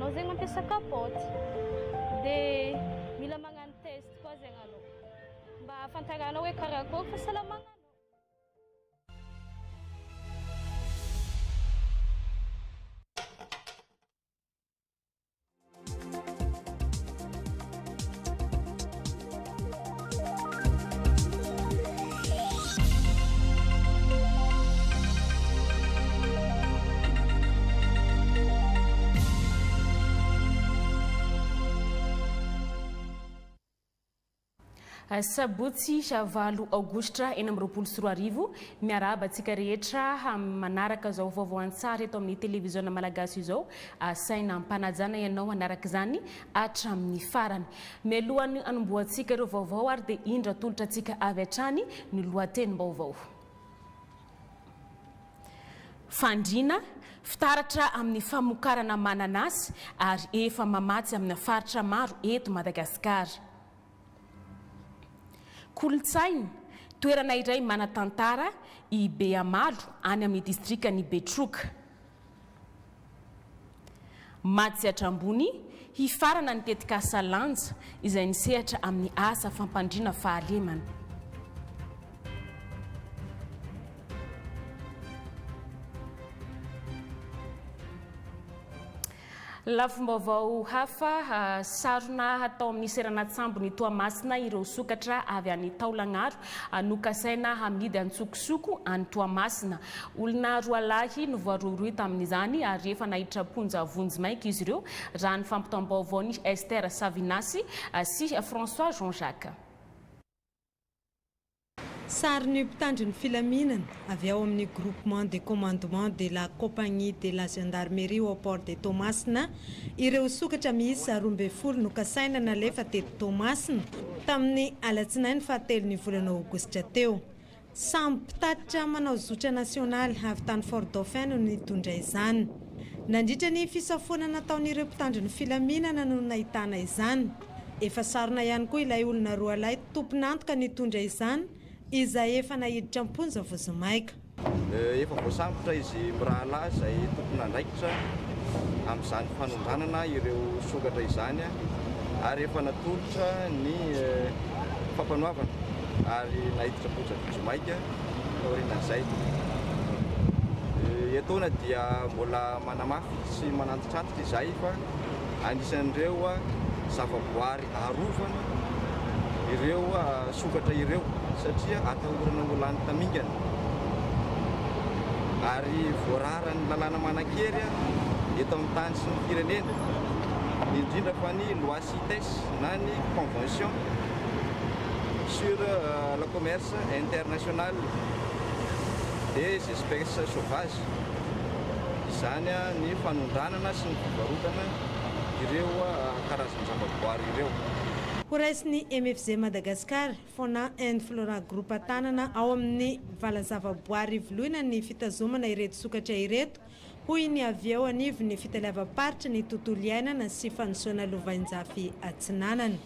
anao zegny mampiasa kapoty. Dia mila magnano test koa zegny anao mba ahafantaranao hoe karakory fahasalamagna. Sabotsy Zavalo Aogositra 2024 miarahaba antsika rehetra manaraka zao vaovao an-tsary eto amin'ny televiziona malagasy izao saina ampanajana ianao anaraka izany hatramin'ny farany. Mialohany anomboantsika ireo vaovao ary dia indra tolotra antsika avy hatrany ny lohatenim-baovao. Fandriana fitaratra amin'ny famokarana mananasy ary efa mamatsy amin'ny faritra maro eto Madagasikara. Kolotsainy toerana iray manatantara i Beamalo any amin'ny distrikany Betroka. Matsy Atrambony hifarana ny tetika Salanja izay nisehatra amin'ny asa fampandriana fahalemana. Lafim-baovao hafa sarona hatao amin'ny seranatsambo ny Toamasina ireo sokatra avy any Taolagnaro nokasaina hamidy antsokosoko any Toamasina. Olona roa lahy no voarohirohy tamin'izany ary efa nahitra ponja vonjy maika izy ireo raha ny fampitam-baovao ny Esther Savinasy sy François Jean-Jacques. Sariny mpitandriny filaminana avy ao amin'ny groupement de commandement de la compagnie de la gendarmerie au port de Toamasina ireo sokatra miisa 12 no kasaina nalefa teto Toamasina tamin'ny alatsinainy fahatelon'ny volana aogositra teo. Samby mpitatitra manao zotra nasionaly avy tany Fort Dauphin no nitondra izany. Nandritra ny fisafoana nataon'ireo mpitandriny filaminana no nahitana izany. Efa sarona ihany koa ilay olona roa lahy tompon'antoka nitondra izany izay efa nahiditra amponja vozimaika. Efa voasambotra izy mirahalahy izay tompon'andraikitra amin'izany fanondranana ireo sokatra izany ary efa natolotra ny fampanoavana ary nahiditra ponja vozimaika aorian'izay. Etoana dia mbola manamafy sy manantitrantitra izay fa anisan'ireo zavaboary arovana ireo sokatra ireo satria atahorana olany tamingana ary voarara ny lalàna manan-kery eto amin'ny tany sy ny firenena indrindra fa ny loi CITES na ny convention sur le commerce international des espèces sauvages. Izany ny fanondranana sy ny fivarotana ireo karazana zavaboary ireo. Horaisiny MFZ Madagascar, Fauna and Flora Group tanana ao amin'ny valazavaboary voloina ny fitazomana ireto sokatra ireto, hoy ny avy eo anivo ny fitalevam-paritra ny tontolo iainana sy fanosoana lovanjafy atsinanana.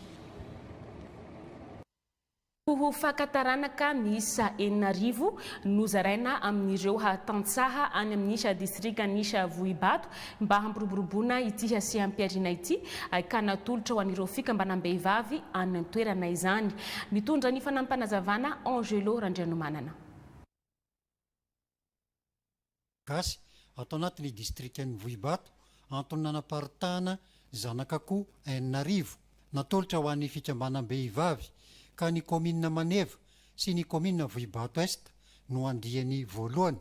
Ho fakataranaka miisa 4 nozaraina amin'ireo tantsaha any amin'isa distrikan'isa Vohibato mba hampiroboroboana ity hasiam-piarina ity ka natolotra ho an'ireo fikambanam-behivavy any an-toerana izany. Mitondra ny fanampanazavana Angelo Randrianomanana. Gasy atao anatin'ny distrikan'ny Vohibato antony nanaparitahana zanak'akoho 4 natolotra ho an'ny fikambanam-behivavy ka ny commune Maneva sy ny commune Vohibato Est no andriany voalohany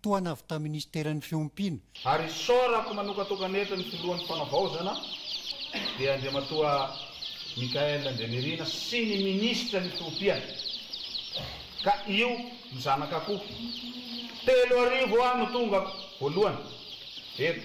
toana avy tamin'ny ministeran'ny fiompiana. Ary sorako manokatokaneta ny filohan'ny fanavaozana dia Andriamatoa Mikael Andriamirina sy ny ministra ny fiompiana ka io ny zanak'akoho 3,000 no tonga voalohany eto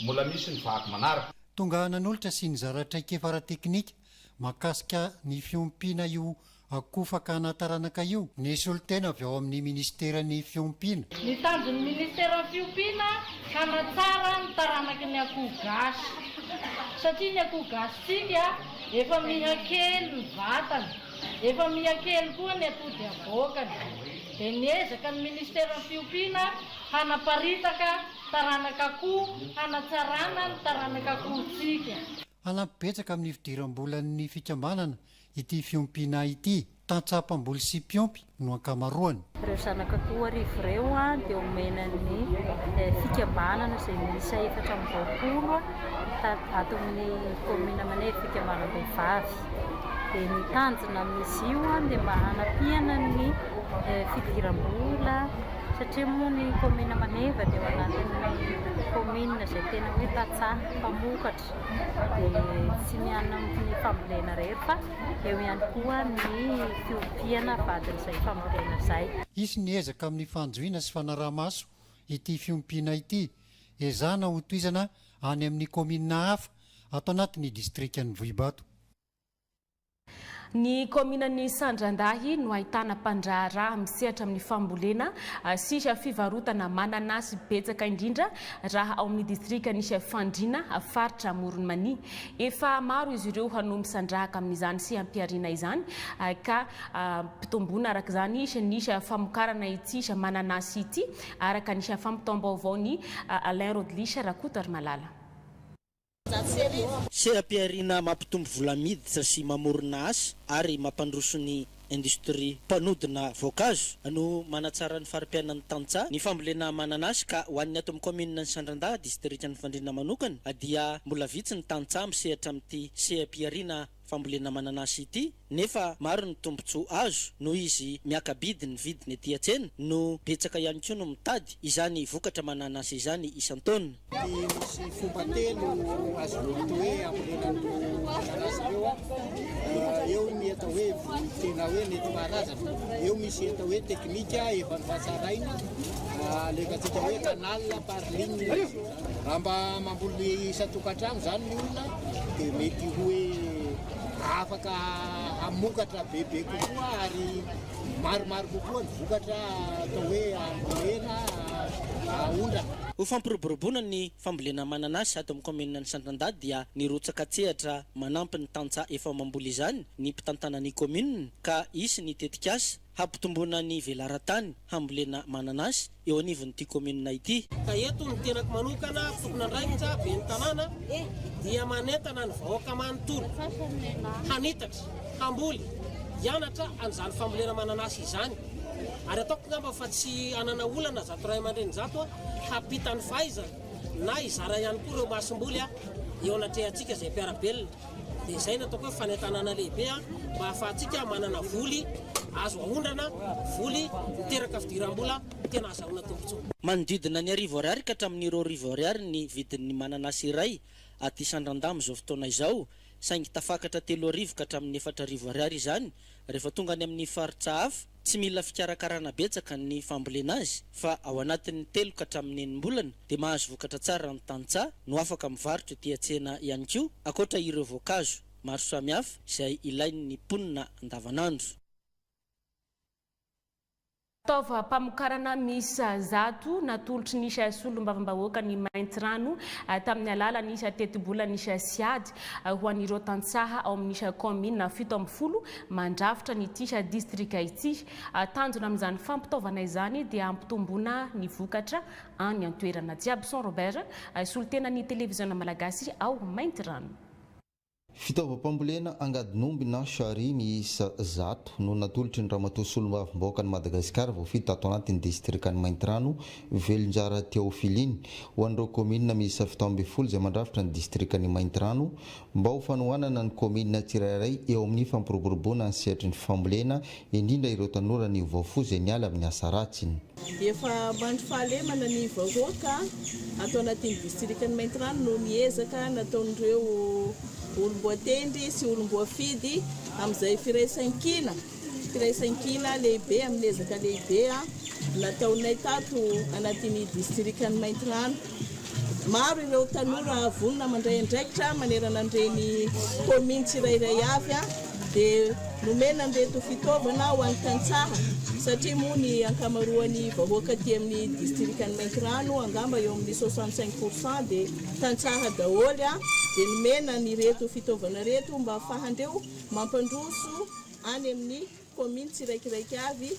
mbola misy ny vaky manaraka. Tonga nanolotra sy ny zaratraikefa ara-teknika makasika ny fiompiana io akoho fakanataranaka io. Nisy olo-tena avy ao amin'ny ministeran'ny fiompiana. Ny tanjon'ny ministeran'ny fiompiana kanatsara ny taranaka ny akoho gasy satria ny akoho gasy tsika efa mihakely ny vatany, efa mihakely koa ny atody avoakany. Dia niezaka ny ministeran'ny fiompiana hanaparitaka taranaka koa hanatsarana ny taranaka koatsika. Anampibetsaka amin'ny fidiram-bolan'ny fikambanana ity fiompiana ity. Tantsapam-boly sy mpiompy no ankamaroany. Ireo zanaka koa arivo ireo dia omenan'ny fikambanana izay miisa 420 ato amin'ny komina Manevy fikambanam-behivavy. Dia ny tanjona amin'izy io dia mba hanampiana ny fidiram-bola satria moa ny komina Maneva dia ao anatin'ny komina izay tena hoe tantsaha mpamokatra dia tsy mianana amin'ny fambolena rehetra fa eo ihany koa ny fiompiana vadin'izay fambolena izay. Isy niezaka amin'ny fanjoina sy fanaraha-maso ity fiompiana ity ezana ho toizana any amin'ny komina hafa ato anatin'ny distrikan'ny Vohibato. Ny kominan'ny Sandrandahy no ahitana mpandraharaha misehatra amin'ny fambolena sisa fivarotana mananasy betsaka indrindra raha ao amin'ny distrika nisy Fandriana faritra Moronmania. Efa maro izy ireo hano misandrahaka amin'izany sy ampiarina izany ka mpitombona araka izany nisy famokarana ity mananasy ity araka nisy fampitombaovao ny Alain Rodlisha Rakotary Malala. Seha-piarina mampitombo volamiditra sy mamorona asa ary mampandroso ny industrie mpanodina voankazo no manatsara ny fari-piainan'ny tantsaha ny fambolena mananasy ka ho an'ny ato amin'ny kominina ny Sandrandahy distrikan'ny Fandriana manokana dia mbola vitsy ny tantsaha misehatra amin'ity seha-piarina fambolena mananasy ity nefa maro ny tombontsoa azo no izy miakabidy ny vidiny ety an-tsena no betsaka ihany koa no mitady izany vokatra mananasy izany isan-taona. Misy fomba telo azo hoe ambolenan'ny mananasy eo ny atao hoe tena hoe nentim-paharazana, eo misy atao hoe teknika efa nifahatsaraina alekantsika hoe canal par ligne. Raha mba mamboly isa-tokantrano zany ny olona dia mety hoe afaka hamokatra bebe kokoa ary maromaro kokoa ny vokatra atao hoe ambolena aondrana. Ho fampiroboroboana ny fambolena mananasy ato amin'ny kominina ny Sandrandahy dia nirotsaka tsehatra manampy ny tantsaha efa mamboly izany ny mpitantanan'ny kominina ka isy ny tetikasa hampitomboana ny velaran-tany hambolena mananasy eo anivon'ity kominina ity. Ka eto ny tenako manokana tokony andraikitra be ny tanàna dia manentana ny vahoaka manontolo hanitatra hamboly hianatra an'izany fambolena mananasy izany ary ataoko ngamba fa tsy anana olana zato ray aman-dreny zato hapita ny fahaizana na izara ihany koa ireo masom-boly eo anatrehantsika izay mpiarabelona dia izay no ataoko hoe fanentanana lehibe mba ahafahantsika manana voly azo ahondrana voly miteraka fidiram-bola tena azahoana tombotsoa. Manodidina ny R10 ka hatramin'ny R20 ny vidin'ny mananasy iray aty Sandrandahy amin'izao fotoana izao saingy tafakatra 3,000 ka hatramin'ny 4,000 izany rehefa tonga any amin'ny faritra hafa tsy mila fikarakarana betsaka ny fambolena azy fa ao anatin'ny 3 ka hatramin'ny 9 mbolana dia mahazo vokatra tsara ny tantsaha no afaka mivarotra ety an-tsena ihany koa akoatra ireo voankazo maro samihafa izay ilain'ny mponina andavanandro. Taova pamokarana misy zato natolotry nisy solom-bavambahoaka ny Maintirano tamin'ny alala nisy tetibola nisy siady ho an'ireo tantsaha ao amin'nisy komina 17 mandrafitra ny tisy distrika ity. Tanjona amin'izany fampitaovana izany dia ampitombona ny vokatra any an-toerana jiaby. Son Robert solitena ny televiziona malagasy ao Maintirano. Fitaovam-pambolena angadinomby na shari miisa zato no natolotry ny ramatoa solom-bavambahoaka ny Madagasikara voafita ato anatin'ny distrikany Maintirano Velonjara Teofiliny ho an'ireo kominina miisa 17 izay mandrafitra ny distrikany Maintirano mba ho fanohanana ny kominina tsirairay eo amin'ny fampiroboroboana ny sehatry ny fambolena indrindra ireo tanora ny vaofo izay niala amin'ny asa ratsiny. Efa mandry fahalemana ny vahoaka ato anatin'ny distrikany Maintirano no miezaka nataon'ireo olom-boatendry sy olom-boafidy amin'izay firaisan-kina lehibe amin'ny ezaka lehibe nataonay tato anatin'ny distrikany Maintirano. Maro ireo tanora vonona mandray andraikitra manerana an'ireny kominy tsirairay avy dia nomena an'ireto fitaovana ho an'ny tantsaha satria moa ny ankamaroan'ny vahoaka aty amin'ny distrikany Maintirano angamba eo amin'ny 65% dia tantsaha daholo dia nomena ny reto fitaovana reto mba ahafahandreo mampandroso any amin'ny commune tsiraikiraiky avy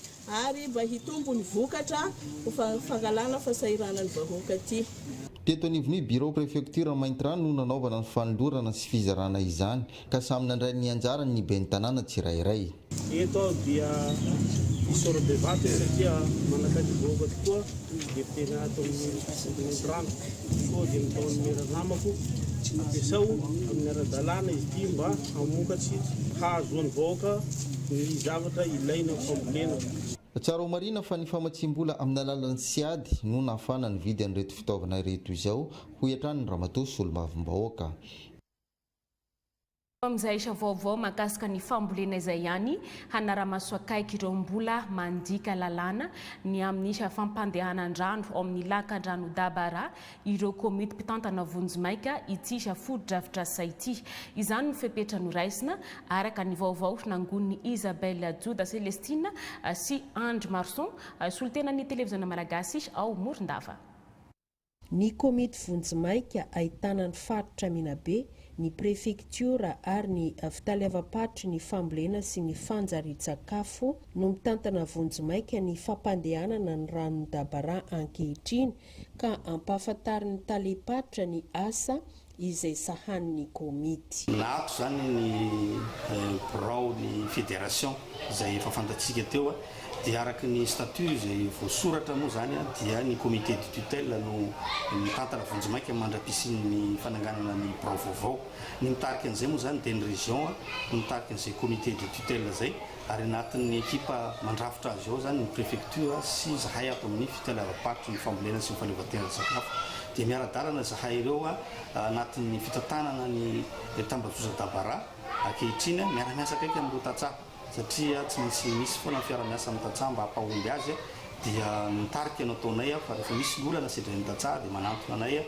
ary mba hitombo ny vokatra ho fangalana fasahiranany vahoaka aty. Teto anivon'ny bureau préfecture Maintrano no nanaovana ny fanolorana sy fizarana izany ka samy nandray ny anjarany ny ben'ny tanàna tsirairay. Eto dia isoro bevata satria manakaiky vahoaka tokoa dia tena ato amin'ny rano koa dia nitaon'ny miara-namako ampiasao amin'ny ara-dalàna izy ity mba hamokatsy hahazoan'ny vahoaka ny zavatra ilaina fambolena. Tsara ho marina fa ny famatsim-bola amin'ny alalan'ny siady no nahafana ny vidy an'ireto fitaovana ireto izao ho iatran'ny Ramatoa Solomavim-bahoaka. Amin'izay isa vaovao mahakasika ny fambolena izay ihany hanara-maso akaiky ireo mbola mandika lalàna ny amin'ny isa fampandehanan-drano ao amin'ny lakan-drano Dabara ireo komity mpitantana Vonjimaika ity isa foto-drafitra saity. Izany no fepetra noraisina araka ny vaovao nangon'ny Isabelle Djoda Celestine sy Andry Marson solitenan'ny televiziona malagasy ao Morondava. Ny komity Vonjimaika ahitana ny faritra Minabe, ny prefektiora ary ny fitaleava-patry ny fambolena sy ny fanjari-tsakafo no mitantana Vonjimaika ny fampandehanana ny rano Dabara ankehitriny ka ampahafantariny ny talepatra ny asa izay sahanin'ny komity. Nahato zany ny birao ny fédération izay efa fantatsika teo dia araka ny statut izay voasoratra moa zany dia ny comité de tutelle no mitantana Vonjimaika mandrapisiny ny fananganana ny birao vaovao. Ny mitarika an'izay moa zany dia ny région no mitarika an'izay comité de tutelle zay ary anatin'ny ekipa mandrafitra azy ao zany ny préfecture sy zahay ato amin'ny fitaleava-patry ny fambolena sy ny fahaleovan-tena sakafo dia miara-dalana zahay ireo anatin'ny fitantanana ny Tambazotra Dabara ankehitriny miara-miasa kaiky amin'ny rotatsaha satria tsy misy foana fiara-miasa amin'ny tatsaha mba hampahomby azy dia mitarika no ataonay fa rehefa misy olana sedrany tatsaha dia manantona anay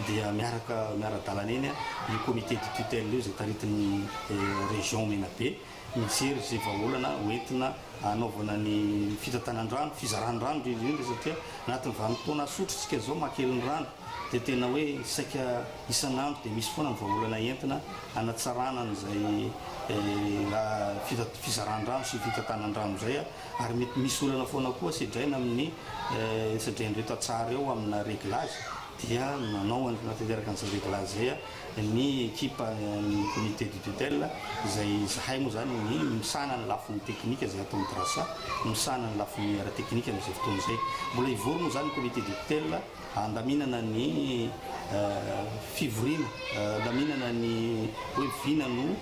dia miara-dalana eny ny comité de tutelle io izay taritin'ny région Menabe mijery izay vahaolana hoentina anaovana ny fitantanan-drano fizaran-drano indrindra satria anatin'ny vanim-potoana sotrotsika zao mahakeliny rano dia tena hoe saika isan'andro dia misy foana ny vahaolana entina anatsarana an'izay fizaran-drano sy fitantanan-drano zay ary mety misy olana foana koa sedraina amin'ny sedrain'ireo tatsara eo amina réglage dia nanao natanteraka an'izay réglage zay ny ekipa ny comité de tutelle izay zahay moa zany ny misana ny lafin'ny teknika zay atao mitrasa misana ny lafin'ny ara-teknika amin'izay fotoana izay mbola ivory moa zany comité de tutelle andaminana ny fivoriana andaminana ny hoe vina no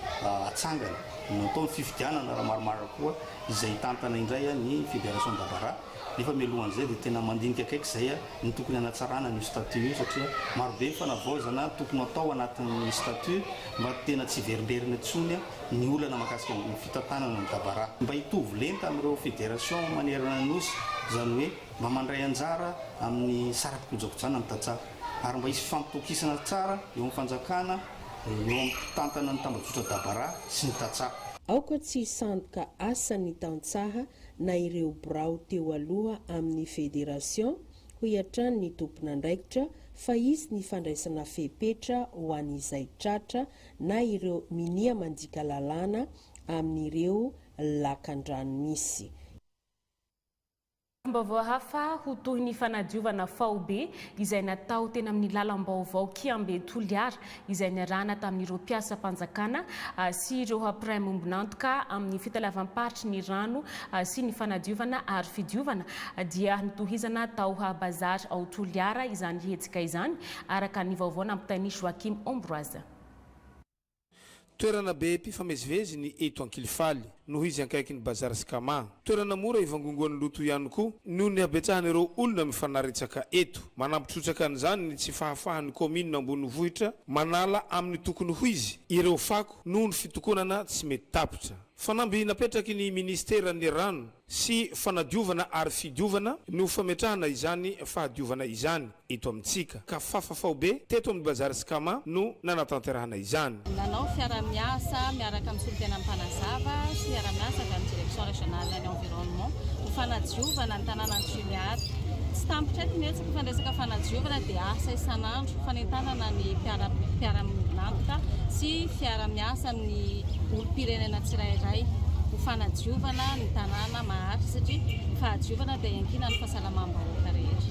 atsangana natao ny fifidianana raha maromaro koa izay tantana indray ny fédération Dabara nefa mialohan'izay dia tena mandinika akaiky zay ny tokony anatsarana ny statut io satria marobe fanavaozana tokony atao anatin'ny statut mba tena tsy verimberina tsony ny olana mahakasika ny fitantanana ny Dabara mba hitovy lenta amin'ireo fédération manerana ny nosy zany hoe mba mandray anjara amin'ny sarapikojakojana ny tatsaha ary mba hisy fampitokisana tsara eo amin'ny fanjakana eo amin'ny tantana ny Tambazotra Dabara sy ny tatsaha. Aoka tsy sandoka asa ny tantsaha na ireo birao teo aloha amin'ny fédération ho iatrany ny tompon'andraikitra fa izy ny fandraisana fepetra ho an'izay tratra na ireo minia mandika lalàna amin'ireo lakan-drano misy. Vaovao hafa ho toy ny fanadiovana faobe izay natao tena amin'ny lalam-baovao Kiambe Toliara izay niarahana tamin'ireo mpiasa-panjakana sy ireo apray mombonantoka amin'ny fitalavam-paritry ny rano sy ny fanadiovana ary fidiovana dia nitohizana tao bazary ao Toliara izany hetsika izany araka ny vaovao nampitainy Joakim Ambroise. Toerana be mpifamezivezy ny eto Ankilifaly noho izy ankaiky ny bazary Skama. Toerana mora ivangongoan'ny loto ihany koa noho ny habetsahan'ireo olona mifanaritsaka eto. Manampitrotsaka an'izany ny tsy fahafahan'ny komina ambony vohitra manala amin'ny tokony ho izy ireo fako noho ny fitokonana tsy mety tapitra. Fanamby napetraky ny ministeran'ny rano sy fanadiovana ary fidiovana no fametrahana izany fahadiovana izany eto amintsika ka fafafao be teto amin'ny bazary Skama no nanatanterahana izany. Nanao fiara-miasa miaraka amin'ny solitena mpanazava sy fiara-miasa avy amin'ny direction régionale de l'environnement ho fanadiovana ny tanàna Toliara. Tsy tampitra eto mihetsy ny fandraisaka fanadiovana dia asa isan'andro fanentanana ny mpiara-nantoka sy fiara-miasa amin'ny olo-pirenena tsirairay ho fanadiovana ny tanàna maharitra satria ny fahadiovana dia iankina ny fahasalamam-bahoaka rehetra.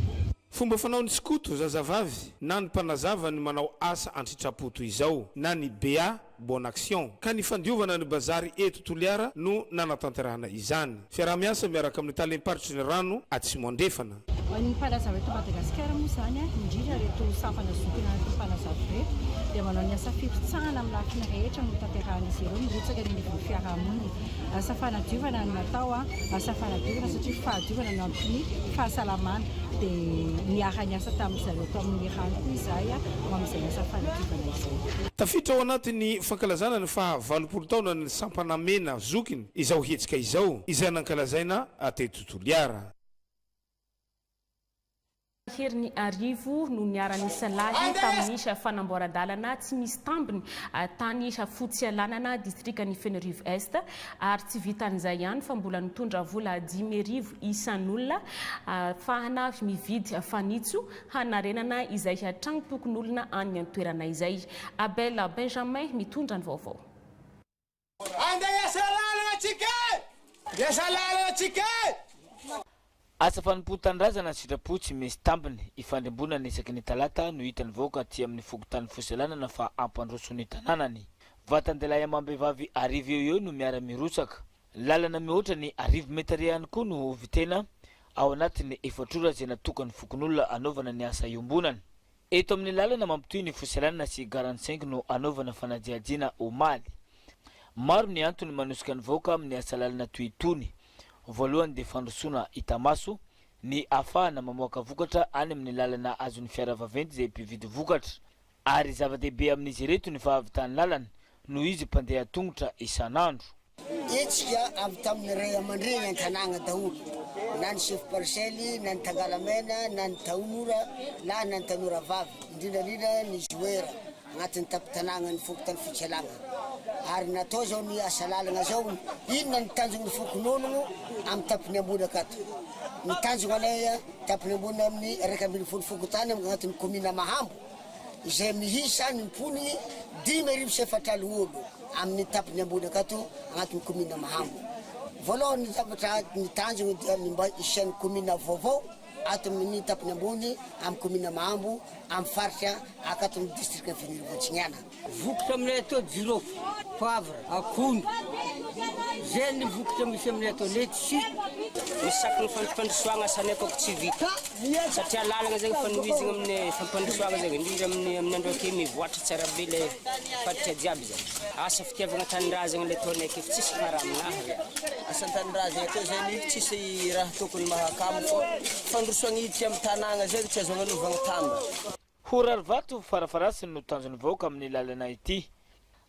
Fomba fanao ny skoto zazavavy na ny mpanazava ny manao asa antsitrapoto izao na ny BA Bonne Action ka ny fandiovana ny bazary eto Toliara no nanatanterahana izany. Fiaramiasa miaraka amin'ny talemparotry ny rano Atsimo andefana. Ny mpanazava eto Madagasikara moa zany indrindra reto safana zokina reto mpanazava reto dia manao ny asa fipitsahana amin'ny lafiny rehetra no tanterahana izy ireo mirotsaka ny nivon'ny fiarahamonina. Asa fanadiovana no natao asa fanadiovana satria fahadiovana no ampiny fahasalamana dia niara ny asa tamin'izareo to amin'ny rano koa izahay amin'izay asa fanadiovana izay. Tafiditra ao anatin'ny fankalazana ny faha 20 taona ny sampanamena zokiny izao hetsika izao izay nankalazaina ateto Toliara. Heriny arivo no niara-nisa lahy tamin'isa fanamboaran-dalana tsy misy tambiny tany isa fotsy alanana distrikany Fenerive Est ary tsy vitan'izay ihany fa mbola nitondra vola 10,000 isan'olona fahana mividy fanitso hanarenana izay hatragno tokon'olona any an-toerana izay. Abel Benjamin mitondra ny vaovao. Asa fanompotan-drazana sitrapotsy misy tambiny ifandrembonana isaky ny talata no hitany vaoaka aty amin'ny fokontany foselanana fa ampandrosony tanànany. Vatan-dehilahy amam-behivavy arivo eo no miara-mirotsaka. Lalana mihoatra ny arivo metatra ihany koa no vitena ao anatiny efatrora izay natokany fokon'olona anaovana ny asa iombonana. Eto amin'ny lalana mampitoy ny foselanana sy 45 no anaovana fanadiadiana omaly. Maro ny antony manosika ny vaoaka amin'ny asa lalana toy itony. Voalohany dia fandrosoana hitamaso ny ahafahana mamoaka vokatra any amin'ny lalana azon'ny fiaravaventy izay mpividy vokatra ary zava-dehibe amin'izy ireto ny fahavitany lalana no izy mpandeha tongotra isan'andro. Etsika avy tamin'ny ray aman-dreny an-tanàgna daholo na ny chef parcelle na ny Tangalamena na ny Taonora na ny Tanora vavy indrindrandrindra ny joueur agnatin'ny tapitanàgna ny fokotany fitsalagna. Ary natao zao ny asa lalagna zao inona ny tanjogny fokon'ologno amin'ny tapiny ambony akato. Ny tanjogny alay tapiny ambony amin'ny 2,20 fokotany agnatin'ny komina Mahambo izay mihisa ny mpony 10,000 olo amin'ny tapiny ambony akato agnatin'ny komina Mahambo. Voalohany zavatra ny tanjogny dia mba isan'ny komina vaovao ato amin'ny tapiny ambony amin'ny komina Mahambo amin'ny faritra akato amin'ny district Fenerive. Vokatra aminay atao jirofo, poivre, akondro. Zay ny vokatra misy aminay atao letchi. Misaky ny fampandrosoagna asanay kôko tsy vita. Satria lalagna zegny fanohizigna amin'ny fampandrosoagna zegny indrindra amin'ny andro ake mivoatra tsara be le faritra jiaby zegny. Asa fitiavagna tanindrazagna le ataonay ake tsisy karaha aminahy. Asa tanindrazagna atao zany tsisy raha tokony mahakamo fô fandrosoagna hiditra amin'ny tanàgna zegny tsy azo agnanovagna tamba. Horarivato farafarasiny no tanjony vaoaka amin'ny lalana ity.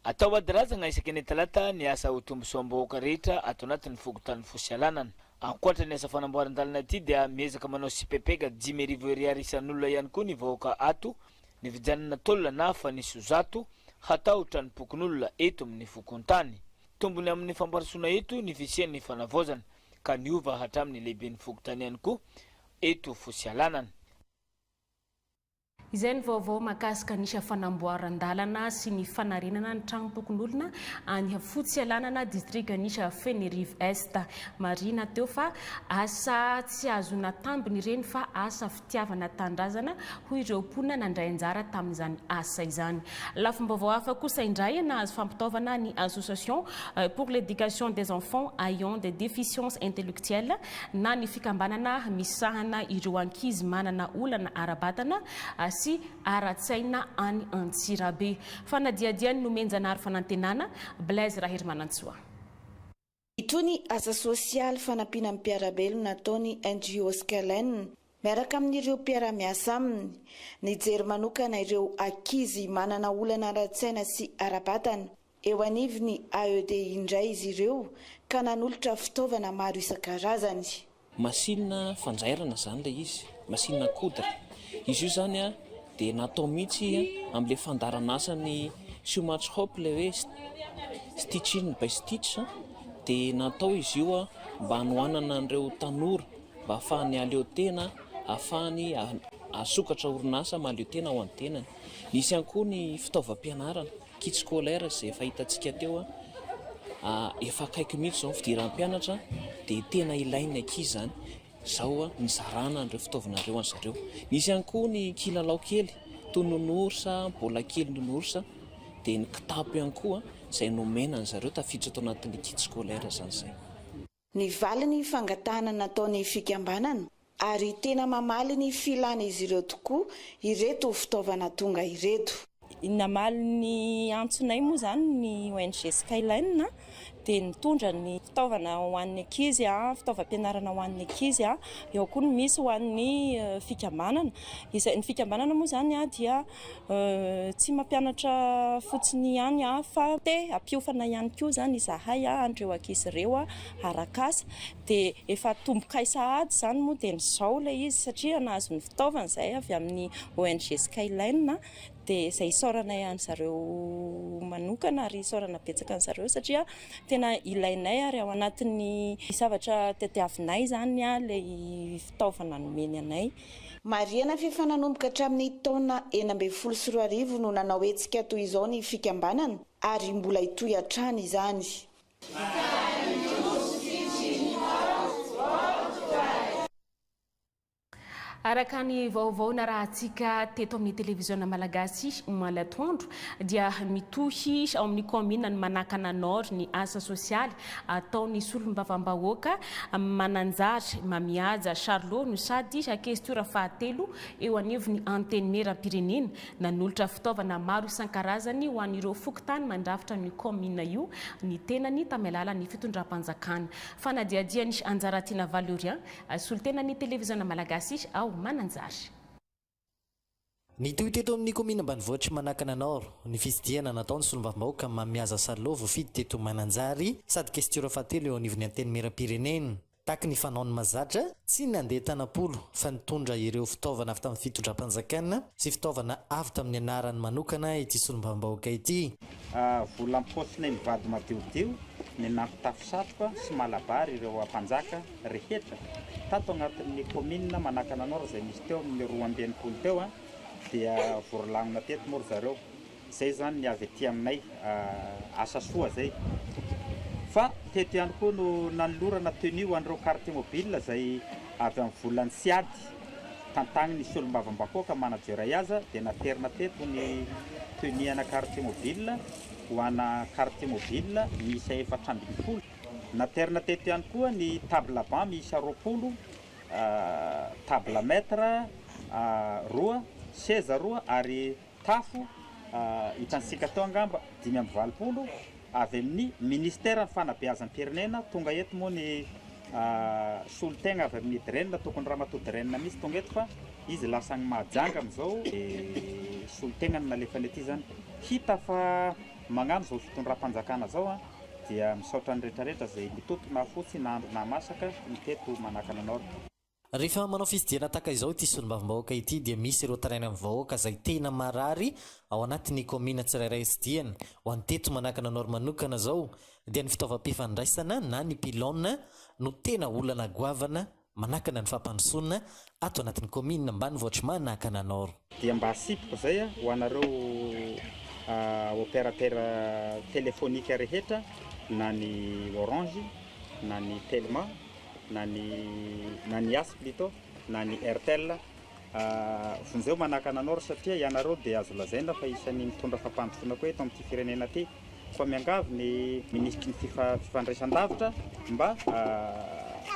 Atao adirazagna isaky ny talata ny asa ho tombosoam-bahoaka rehetra atao anatin'ny fokontany fosialanana. Ankoatra ny asa fanamboaran-dalana ity dia miezaka manao sipepeka 10,000 ariary isan'olona ihany koa ny vahoaka ato ny vijanana tolona na fa nisy zato hatahotra ny pokon'olona eto amin'ny fokontany. Tombony amin'ny famparasona eto ny fisian'ny fanavaozana ka niova hatramin'ny lehiben'ny fokontany ihany koa eto fosialanana. Izay ny vaovao mahakasika ny fanamboaran-dalana sy ny fanarenana ny tragno tokon'olona any fotsy alanana distriktanisa Fenerive Est. Marina teo fa asa tsy azona tambiny ireny fa asa fitiavana tandrazana ho ireo mponina nandray anjara tamin'izany asa izany. Lafim-baovao hafa kosa indray nahazo fampitaovana ny association pour l'éducation des enfants ayant des déficiences intellectuelles na ny fikambanana misahana ireo ankizy manana olana ara-batana sy ara-tsaina any Antsirabe. Fanadiadiany nomenjana ary fanantenana Blaise Rahirimanantsoa. Itony asa sosialy fanampiana mpiarabelona nataony NGO Skelen miaraka amin'ireo mpiara-miasa aminy nijery manokana ireo ankizy manana olana ara-tsaina sy ara-batana. Eo anivony AED indray izy ireo ka nanolotra fitaovana maro isan-karazany. Masinina fanjairana zany le izy, masinina kodra. Izy io zany dia natao mihitsy amin'ilay fandaranasa ny Schumacher Hop le hoe stitching by stitch dia natao izy io mba hanoanana an'ireo tanora mba ahafahany aleo tena, ahafahany asokatra orinasa maleo tena ao an-tenany. Nisy ihany koa ny fitaovam-pianarana kit scolaire izay fahitantsika teo efa akaiky mihitsy zao fidiram-pianatra dia tena ilainy ankizy zany zao ny zarana an'ireo fitaovanareo an'zareo. Nisy ihany koa ny kilalao kely toy nonorsa, bola kely nonorsa, dia ny kitapo ihany koa izay nomena an'zareo tafiditra tao anatin'ny kit scolaire zany zay. Ny valy ny fangatahana nataony fikambanana ary tena mamaly ny filana izy ireo tokoa ireto fitaovana tonga ireto. Namaly ny antsonay moa zany ny ONG Skyline dia nitondra ny fitaovana ho an'ny ankizy, fitaovam-pianarana ho an'ny ankizy, eo koa ny misy ho an'ny fikambanana. Ny fikambanana moa zany dia tsy mampianatra fotsiny ihany fa te ampiofana ihany koa zany izahay andreo ankizy ireo arakasa, dia efa tomboka sahady zany moa dia nizao ilay izy satria nahazo ny fitaovana izay avy amin'ny ONG Skyline dia izay isaoranay an'zareo manokana ary isaorana betsaka an'zareo satria tena ilainay ary ao anatin'ny zavatra tetiavinay zany ilay fitaovana nomeny anay. Mariana fifananomboka hatramin'ny taona 2014 no nanao hetsika toy izao ny fikambanana ary mbola itoy hatrany izany. Araka ny vaovao na raha antsika teto amin'ny televiziona malagasy malatoandro dia mitohy ao amin'ny commune ny Manakana Nord ny asa sosialy ataon'ny solombavam-bahoaka Mananjary Mamihaja Charlot no sady akestora fahatelo eo anivon'ny antenimieram-pirenena nanolotra fitaovana maro isan-karazany ho an'ireo fokontany mandrafitra ny commune io ny tenany tamin'ny alalan'ny fitondram-panjakana. Fanadiadiany Anjaratina Valorian solitenany televiziona malagasy ao Mananjary. Nitohy teto amin'ny commune ambanivohitra Manakana Nord ny fitsidiana nataon'ny solombavam-bahoaka Mamihaja Charlot voafidy teto Mananjary sady kestora fahatelo eo anivon'ny antenimieram-pirenena. Tahaka ny fanaony mahazatra tsy nandeha tanam-polo fa nitondra ireo fitaovana avy tamin'ny fitondram-panjakana sy fitaovana avy tamin'ny anarany manokana ity solombavam-bahoaka ity. Vola am-paosina mivady matiodio ny nampitafisatroka sy malabary ireo mpanjaka rehetra tato agnatin'ny commune Manakana Nord izay misy teo amin'ny 220 teo dia vorolagnona teto moa zareo. Zay zany ny avy aty aminay asa soa zay. Fa teto ihany koa no nanolorana tenue ho an'ireo carte mobile izay avy amin'ny volany Siady tantagniny solombavam-bahoaka manager Iaza dia naterina teto ny tenue ana carte mobile ho ana carte mobile misy 420. Naterina teto ihany koa ny table banc misy 20, table maître roa, seza roa ary tafo hitansika tao angamba 520 avy amin'ny ministère fanabeazam-pirenena tonga eto moa ny solotegna avy amin'ny Drenina tokony Ramatoa Drenina misy tonga eto fa izy lasa ny mahajanga amin'izao solotegna ny nalefany aty zany hita fa magnano zao fitondram-panjakana zao dia misaotra ny rehetrarehetra izay mitotona fotsy na andro na masaka ny teto Manakana Nord. Rehefa manao fitsidiana tahaka izao ity solombavam-bahoaka ity dia misy ireo taraina amin'ny vahoaka izay tena marary ao anatin'ny commune tsirairay sidiany ho an'ny teto Manakana Nord manokana zao dia ny fitaovam-pifandraisana na ny pilone no tena olana goavana manakana ny fampandrosoana ato anatin'ny commune ambanivohitra Manakana Nord. Dia mba hasipiko zay ho anareo opérateur téléphonique rehetra na ny Orange na ny Telma na ny As plutôt na ny Airtel vonjeo Manakana Nord satria ianareo dia azo lazaina fa isan'ny mitondra fampandrosoana koa eto amin'ity firenena ty fa miangavy ny ministry ny fifandraisan-davitra mba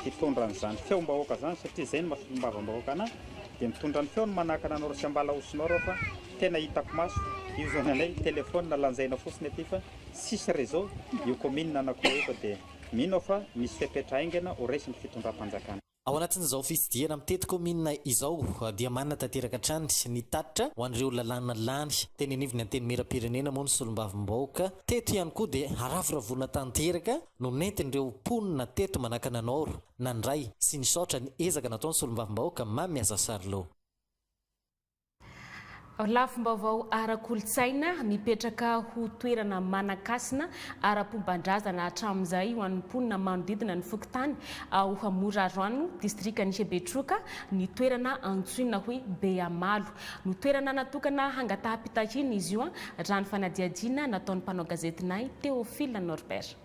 hitondra n'izany feom-bahoaka zany satria zay ny mahasolom-bavam-bahoaka anahy dia mitondra ny feo ny Manakana Nord sy ambala osonao fa tena hitako maso io zany anay telefôny nalanjaina fotsiny aty fa sisy réseau io commune anakoa eto dia mino fa misy fepetra aingana ho raisy ny fitondram-panjakana. Ao anatin'izao fitsidiana amin'ny teto commune izao dia manana tanteraka hatrany ny tatitra ho an'ireo lalàna lany teny anivon'ny antenimieram-pirenena moa ny solombavam-bahoaka teto ihany koa dia araforavona tanteraka no nentin'ireo mponina teto Manakana Nord nandray sy nisaotra ny ezaka nataon'ny solombavam-bahoaka Mamihaja Charlot. Lafim-baovao ara-kolontsaina mipetraka ho toerana Manakasina ara-pombandrazana hatramin'izay ho an'ny mponina manodidina ny fokontany ho Hamora Rano distrikany Sebetroka ny toerana antsoina hoe Beamalo no toerana natokana hangataha-pitahina izy io raha ny fanadiadiana nataon'ny mpanao gazetinay Théophile Norbert.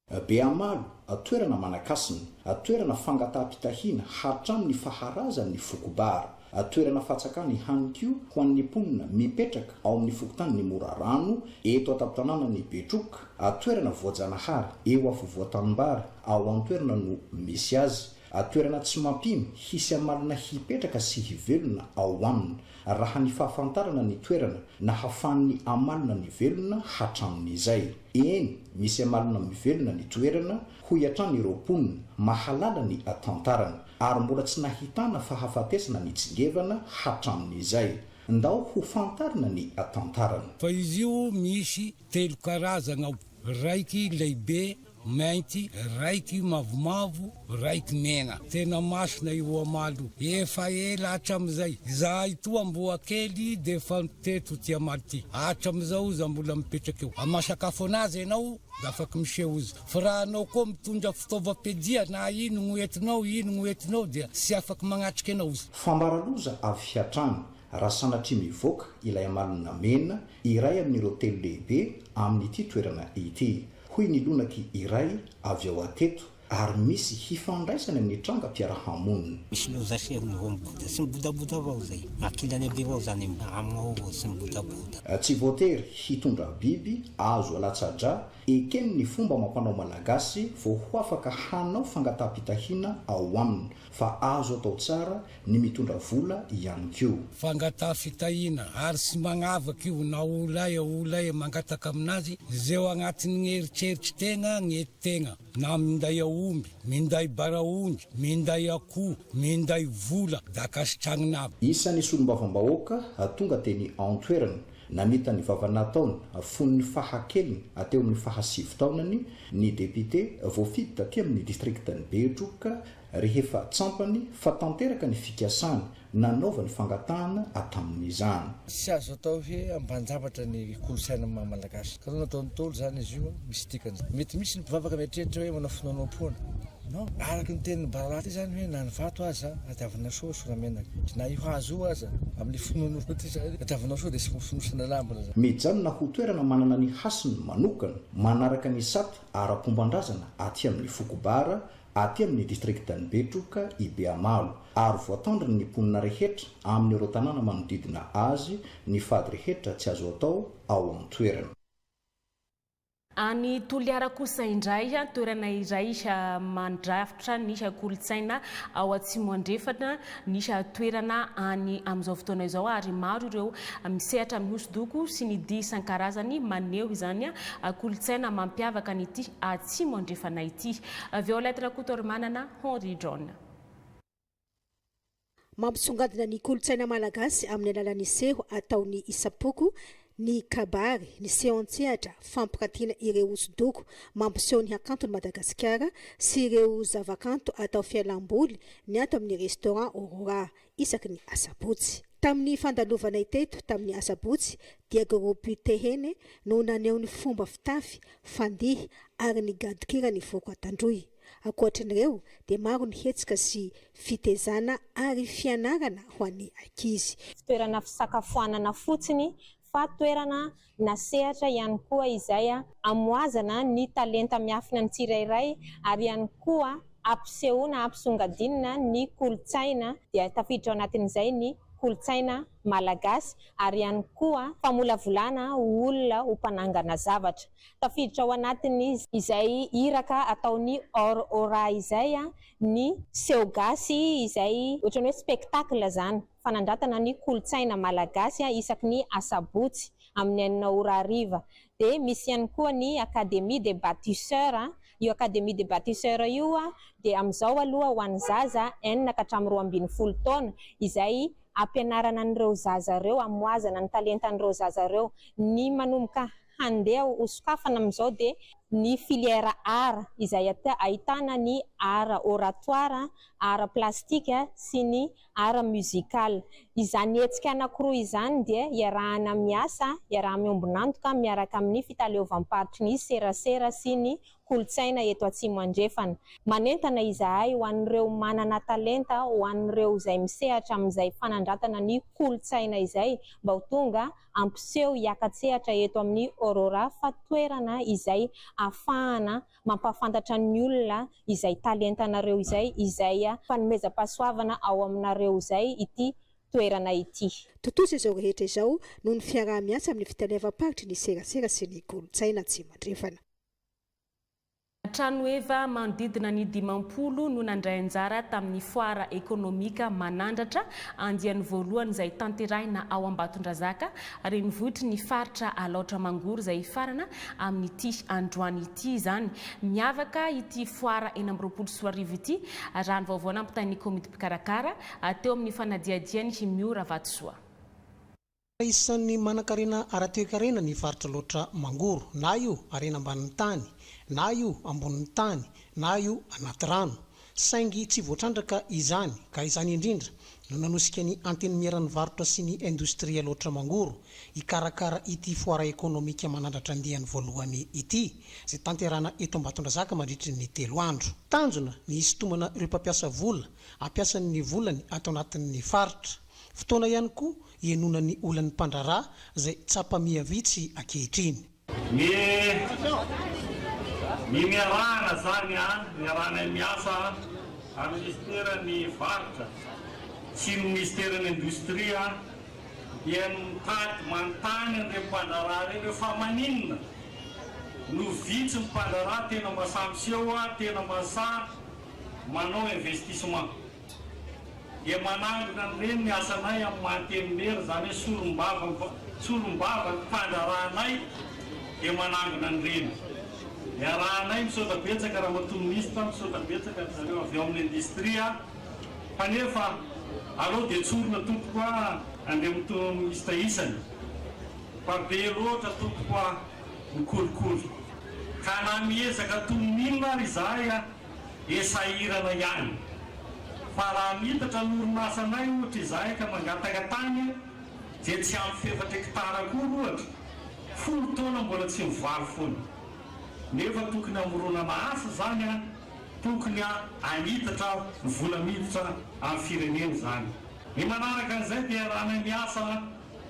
Beamalo, toerana manakasina, toerana fangataham-pitahiana hatramin'ny faharazan'ny fokobara, toerana fatsakana ihany koa ho an'ny mponina mipetraka ao amin'ny fokontany mora rano eto ataptanana ny Betroka, toerana voajanahary eo afovoan-tanimbary ao amin'ny toerana no misy azy, toerana tsy mampimy hisy amalina hipetraka sy hivelona ao aminy raha ny fahafantarana ny toerana na hafan'ny amalina ny velona hatramin'izay. Eny, misy amalina mivelona ny toerana ho iatrany ireo mponina mahalala ny tantarana ary mbola tsy nahitana fahafatesana ny tsingevana hatramin'izay. Ndao ho fantarina ny tantarana. Fa izy io misy 3 karazana, raiky lehibe mainty, raiky mavomavo, raiky mena. Tena masina io amalo. Efa ela hatramizay. Zahay toa mboa kely de fa teto ty amalo ty. Hatramizao za mbola mipetraka eo. Amasakafo anazy anao da afaky miseho izy. Fa raha anao koa mitondra fitaovam-piadia na ino no entinao dia sy afaky magnatriky anao izy. Fambaraloza avy hiatrany. Raha sanatria mivoaka ilay amalina mena iray amin'ireo telo lehibe amin'ity toerana ity. Hoy ny lonaky iray avy ao ateto ary misy hifandraisana amin'ny trangam-piarahamonina. Misy lozasehony vomiboda sy mibodaboda avao zay. Makilany be avao zany aminao sy mibodaboda. Tsy voatery hitondra biby azo alatsadra ekeny ny fomba mampanao malagasy vao ho afaka hanao fangataham-pitahiana ao aminy fa azo atao tsara ny mitondra vola ihany koa. Fangataham-pitahiana ary sy magnavaky io na olay mangataka aminazy zeo agnatin'ny eritreritry tegna tegna na minday aomby, minday baraongy, minday akoho, minday vola da kasitragnina aby. Isan'ny solombavambahoaka tonga teny antoerana namita ny vavana taona fon'ny fahakeliny ateo amin'ny fahasivy taonany ny député voafity taty amin'ny distriktany Betroka rehefa tsampany fa tanteraka ny fikasana nanaova ny fangatahana atamin'izany. Sy azo atao hoe ambanjavatra ny kolosaina malagasy. Ka nataony tolo zany izy io misy dikany. Mety misy ny mpivavaka mieritreritra hoe manao finoanoam-poana. Non, araky ny tenin'ny baralaty zany hoe na ny vato aza atiavana soa soramenaka. Na io hazo io aza amin'ny finoanoana ty zany atiavana soa dia sy fonosana lambana zany. Mijanona ho toerana manana ny hasiny manokana manaraka ny sata ara-pombandrazana aty amin'ny Fokobara aty amin'ny distriktany Betroka i Beamalo ary voatandriny ny mponina rehetra amin'ireo tanàna manodidina azy ny fady rehetra tsy azo atao ao amin'ny toerana. Any Toliara kosa indray toerana iray mandrafitra nisy kolotsaina ao Atsimo andrefana nisy toerana any amin'izao fotoana izao ary maro ireo misehatra amin'ny hosodoko sy ny dihy isan-karazany maneho izany kolotsaina mampiavaka an'ity Atsimo andrefana ity. Violette Rakotory manana Henry John. Mampisongadina ny kolotsaina malagasy amin'ny alalan'ny seho ataony isapoko ny kabary, ny seho-tsehatra, fampiratiana ireo hosodoko mampiseho ny hakantony Madagasikara sy ireo zavakanto atao fialamboly ny ato amin'ny restaurant Aurora isaky ny asabotsy. Tamin'ny fandalovana iteto tamin'ny asabotsy dia groupe tehene no naneho ny fomba fitafy, fandihy ary ny gadikira ny voko atandroy. Ankoatran'ireo dia maro ny hetsika sy fitezana ary fianarana ho an'ny ankizy. Toerana fisakafoanana fotsiny fa toerana nasehatra ihany koa izay amoazana ny talenta miafina ny tsirairay ary ihany koa ampisehoana ampisongadinina ny kolotsaina dia tafiditra ao anatin'izay ny kolotsaina malagasy ary ihany koa famolavolana olona ho mpanangana zavatra. Tafiditra ao anatiny izay iraka ataony Aurora izay ny seho gasy izay ohatrany hoe spectacle zany fanandratana ny kolotsaina malagasy isaky ny asabotsy amin'ny 9:00 dia misy ihany koa ny Académie des bâtisseurs. Io Académie des bâtisseurs io dia amin'izao aloha ho an'ny zaza 9 ka hatramin'ny 12 taona izay ampianarana an'ireo zaza ireo amoazana ny talentan'ireo zaza ireo ny manomboka handeha hosokafana amin'izao dia ny filière art izay ahitana ny art oratoire, art plastique sy ny art musical. Izany hetsika anankiroa izany dia iarahana miasa, iaraha miombonantoka miaraka amin'ny fitaleovam-paritry ny serasera sy ny kolotsaina eto Atsimo andrefana. Manentana izahay ho an'ireo manana talenta, ho an'ireo izay misehatra amin'izay fanandratana ny kolotsaina izay mba ho tonga ampiseho hiakatsehatra eto amin'ny Aurora fa toerana izay ahafahana mampafantatra ny olona izay talentanareo izay fanomezam-pahasoavana ao aminareo izay ity toerana ity. Totozy izao rehetra izao noho ny fiaraha-miasa amin'ny fitalevam-paritry ny serasera sy ny kolontsaina tsy mandrefana. Trano eva manodidina ny 50 no nandray anjara tamin'ny foara ekonomika manandratra andiany voalohany izay tanterahina ao Ambatondrazaka ary nivohitry ny faritra Alaotra Mangoro izay farana amin'ity androany ity izany. Miavaka ity foara 2024 ity raha ny vaovao nampitain'ny komity mpikarakara teo amin'ny fanadiadiany Miora Vatosoa. Isan'ny manan-karena ara-toe-karena ny faritra Alaotra Mangoro, na io arena ambanin'ny tany, na io ambonin'ny tany, na io anaty rano. Saingy tsy voatrandraka izany, ka izany indrindra no nanosika ny anteny miaran'ny varotra sy ny indostria Alaotra Mangoro ikarakara ity foara ekonomika manandratra andiany voalohany ity, izay tanterana eto Ambatondrazaka mandritry ny 3 andro. Tanjona ny isitomana ireo mpampiasa vola, ampiasan'ny volany ato anatin'ny faritra. Fotoana ihany koa ienona ny olan'ny mpandrarà izay tsapa-mia vitsy ankehitriny. Ny miarana zany miarana miasa amin'ny ministeran'ny varotra sy ny ministeran'ny indostria dia mitady manontany an'ireo mpandrarà ireo fa maninona no vitsy ny mpandrarà tena masambyseho tena masary manao investissement. Dia manangona an'ireny ny asanay amin'ny mahatelomery zany hoe solombava ny mpandrarànay dia manangona an'ireny. Miarahanay misaotra betsaka raha matononista, misaotra betsaka zareo avy ao amin'ny industria, kanefa aleo dia tsorona tompoka andeha mitononista isany. Fa be loatra tompoka mikolokolo. Ka na miezaka tononinona ary izahay esahirana ihany. Fa raha mitatra n'oronasanay ohatra izahay ka mangataka-tany dia tsy amin'ny fefatra hektara koa ohatra, 10 taona mbola tsy mivaly foana. Nefa tokony amoronana asa zany tokony anitatra vola miditra amin'ny firenena zany. Ny manaraka an'izay dia raha miasa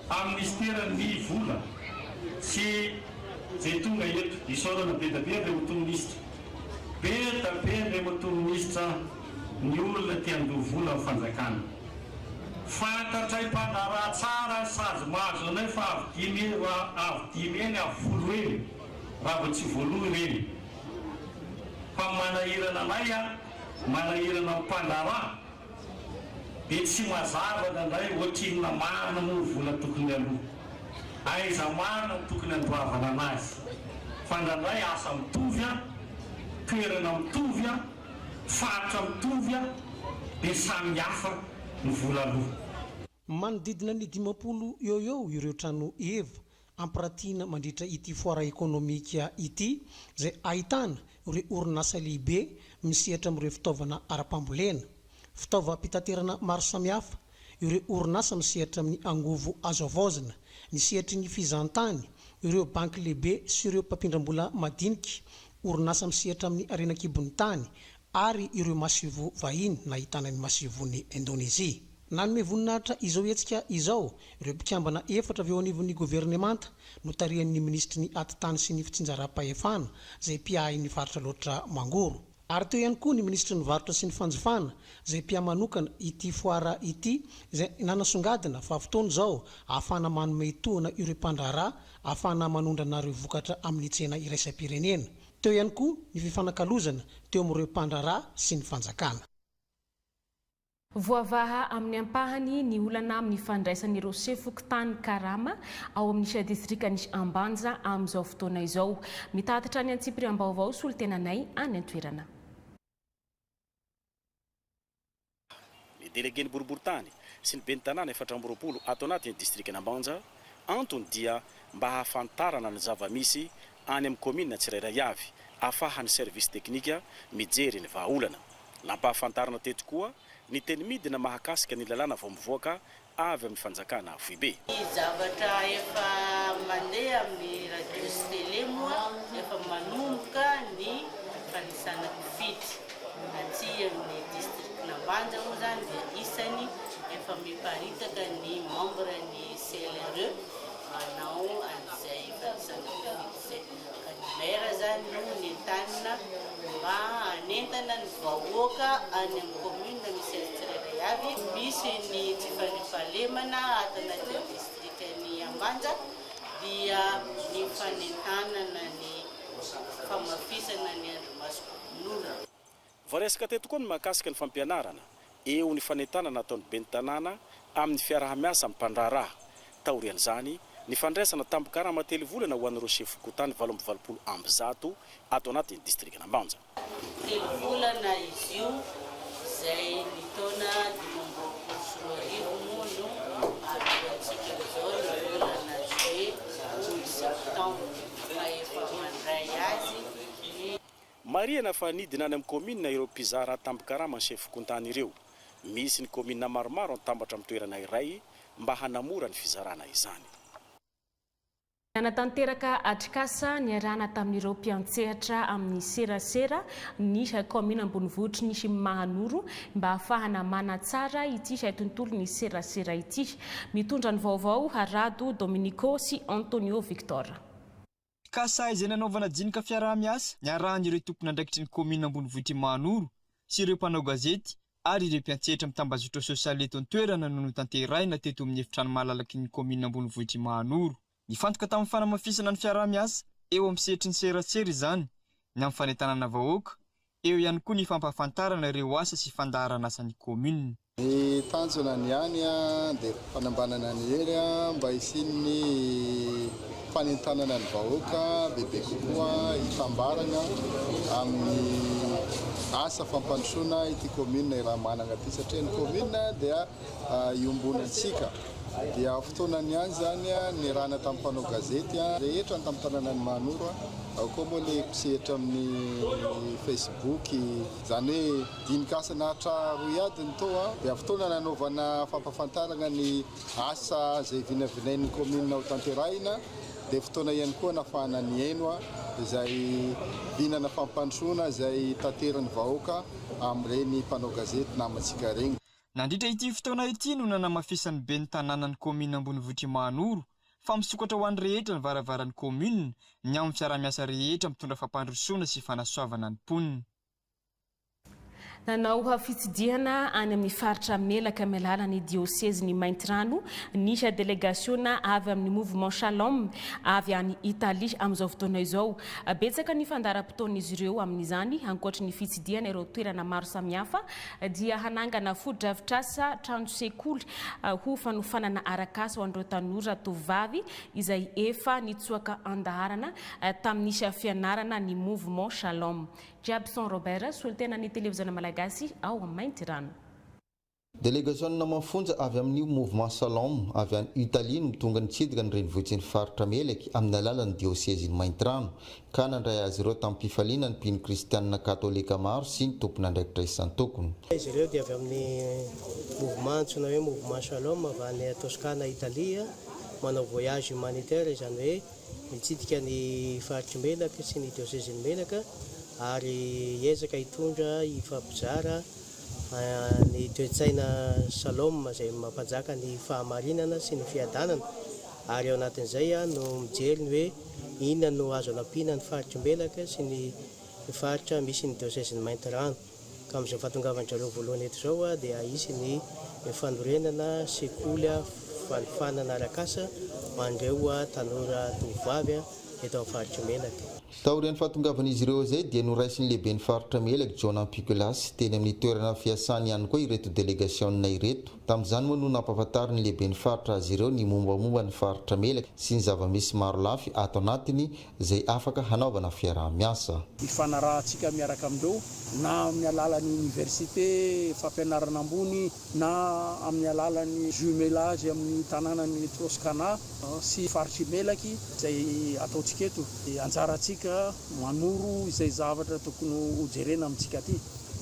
amin'ny ministeran'ny vola sy zay tonga eto isaorana be da be ilay motoministra. Be da be ilay motoministra ny olona tia andoha vola amin'ny fanjakana. Fantatray mpandrarà tsara sady mahazo anay fa avy dimy eny avy 10 eny. Raha tsy voaloha ireny. Fa manahirana anay manahirana mpandrarà dia tsy mazava nandray ohatrinona marina moa vola tokony aloha. Aiza marina tokony andoavana anazy. Fa nandray asa mitovy, toerana mitovy, faritra mitovy dia samy hafa ny vola aloha. Manodidina ny 50 eo ireo trano eva ampiratina mandritra ity foara ekonomika ity izay ahitana ireo orinasa lehibe misehatra amin'ireo fitaovana ara-pambolena, fitaovam-pitaterana maro samihafa, ireo orinasa misehatra amin'ny angovo azo avaozana, ny sehatry ny fizantany, ireo banky lehibe sy ireo mpampindram-bola madinika, orinasa misehatra amin'ny arenan-kibon'ny tany ary ireo masivo vahiny na ahitana ny masivon'ny Indonezia. Nanome voninahitra izao hetsika izao ireo mpikambana 4 avy eo anivon'ny governemanta no tarihan'ny ministry ny atitany sy ny fitsinjaram-pahefana izay mpiahy ny faritra Alaotra Mangoro. Ary teo ihany koa ny ministry ny varotra sy ny fanjifana izay mpiamanokana ity foara ity izay nanasongadina fa fotoana izao ahafana manome tohana ireo mpandrarà ahafana manondrana ireo vokatra amin'ny tsena iraisam-pirenena. Teo ihany koa ny fifanakalozana teo amin'ireo mpandrarà sy ny fanjakana. Voavaha amin'ny ampahany ny olana amin'ny fandraisan'ireo sefokotany Karama ao amin'ny Sia distrikan'ny Ambanja amin'izao fotoana izao. Mitatitra ny Antsipry am-baovao solitenanay any an-toerana. Ny délégué ny boriboritany sy ny ben'ny tanàna 420 ato anatin'ny distrikana Ambanja antony dia mba hahafantarana ny zava-misy any amin'ny commune tsirairay avy ahafahan'ny service teknika mijery ny vahaolana. Nampahafantarana teto koa ny teny midina mahakasika ny lalàna vao mivoaka avy amin'ny fanjakana Foibe. Zavatra efa mandeha amin'ny radio sy télé moa efa manomboka ny fanisana fity aty amin'ny distrikna Ambanja moa zany dia isany efa miparitaka ny membre ny CLRE manao an'izay fanisana fity zay. Ka ny maire zany no nentanina mba hanentana ny vahoaka any amin'ny commune misy azy tsirairay avy. Misy ny tsy fandrifahalemana ato anaty distrikny Ambanja dia ny fanentanana ny famafisana ny andromasokon'olona. Voaresaka teto koa ny mahakasika ny fampianarana eo ny fanentanana ataon'ny ben'ny tanàna amin'ny fiarahamiasa amin'ny mpandraharaha. Taorian'izany ny fandraisana tambokarama telo volana ho an'ireo sefokotany 820 amby zato ato anatin'ny distrikna Ambanja. Telo volana izy io izay ny taona 2024 mono ary antsika zao ny volana juillet septembre fa efa mandray azy. Mariana fa nidina any amin'ny commune ireo mpizara tambokarama ny sefokotany ireo. Misy ny commune maromaro mitambatra amin'ny toerana iray mba hanamora ny fizarana izany. Natanteraka atrikasa niarahana tamin'ireo mpiantsehatra amin'ny serasera ny commune Ambonivohitra nisy Mahanoro mba ahafahana manatsara ity tontolo ny serasera ity. Mitondra ny vaovao Harado Dominico sy Antonio Victor. Kasa izay nanaovana jinika fiaraha-miasa niarahan'ireo tompon'andraikitry ny commune Ambonivohitra Mahanoro sy ireo mpanao gazety ary ireo mpiantsehatra mitambazotra sosialy eto an-toerana no tanterahina teto amin'ny efitrano malalaky ny commune Ambonivohitra Mahanoro. Nifantoka tamin'ny fanamafisana ny fiaraha-miasa eo amin'ny sehatry ny serasera izany ny amin'ny fanentanana vahoaka eo ihany koa ny fampahafantarana ireo asa sy fandaharana asan'ny commune. Ny tanjona ny any dia fanambanana ny hery mba hisin'ny fanentanana ny vahoaka bebe kokoa hitambarana amin'ny asa fampandrosoana ity commune raha manana ty satria ny commune dia iombonantsika. Dia fotoanany ihany zany ny rahana tamin'ny mpanao gazety rehetra ny tamin'ny tanàna ny Mahanoro ao koa moa le mpisehatra amin'ny Facebook zany hoe dinikasa nahatra roy adiny toa dia fotoana nanaovana fampahafantarana ny asa zay vinavinain'ny commune ao tanterahina dia fotoana ihany koa nafahana ny eno izay vinana fampandrosoana izay tanterany vahoaka amin'ireny mpanao gazety namantsika regny. Nandritra ity fotoana ity no nanamafisany ben'ny tanànan'ny commune Ambonivohitra Mahanoro fa misokatra ho an'ny rehetra ny varavaran'ny commune ny amin'ny fiaraha-miasa rehetra mitondra fampandrosoana sy fanasoavana ny mponina. Nanao fitsidihana any amin'ny faritra Melaka amin'ny alalan'ny diocèse-ny Maintirano nisy délégationa avy amin'ny mouvement Shalom avy any Italia amin'izao fotoana izao. Betsaka ny fandaharam-potoan'izy ireo amin'izany ankoatra ny fitsidihana ireo toerana maro samihafa dia hanangana foto-drafitrasa trano sekoly ho fanofanana arakasa ho an'ireo tanora tovavy izay efa nitsoaka andaharana tamin'ny fianarana ny mouvement Shalom. Jabson Robert, soltena ny televizana malagasy ao Maintirano. Délégation mafonja avy amin'ny mouvement Shalom avy any Italie no tonga nitsidika ny renivohitry ny faritra Melaky amin'ny alalan'ny diocèse-ny Maintirano ka nandray azy ireo tamin'ny mpifaliana ny mpino kristianina katolika maro sy ny tompon'andraikitra isan-tokony. Izy ireo dia avy amin'ny mouvement antsoina hoe mouvement Shalom avy any Toscana Italia manao voyage humanitaire izany hoe mitsidika ny faritra Melaky sy ny diocèse-ny Melaka ary hiezaka hitondra ifampizara ny toe-tsaina Shalom izay mampanjaka ny fahamarinana sy ny fiadanana ary ao anatin'izay no mijery ny hoe inona no azo anampina ny faritra Melaka sy ny faritra misy ny diocèse-ny Maintirano. Ka amin'izao fahatongavan-jareo voalohany eto izao dia isy ny fanorenana sekoly fanofanana arakasa ho an'ireo tanora tovavy eto amin'ny faritra Melaka. Taorian'ny fahatongavan'izy ireo izay dia noraisin'ny lehiben'ny faritra Melaky John Ampicolas teny amin'ny toerana fiasany ihany koa ireto délégationna ireto. Tamin'izany moa no nampahafantariny lehiben'ny faritra azy ireo ny mombamomba ny faritra Melaky sy ny zava-misy maro lafy ato anatiny izay afaka hanaovana fiaraha-miasa. Ifanarahantsika miaraka amindreo na amin'ny alalan'ny université fampianarana ambony na amin'ny alalan'ny jumelage amin'ny tanànan'ny Toscana sy faritra Melaky izay ataontsika eto anjarantsika manoro izay zavatra tokony hojerena amintsika aty.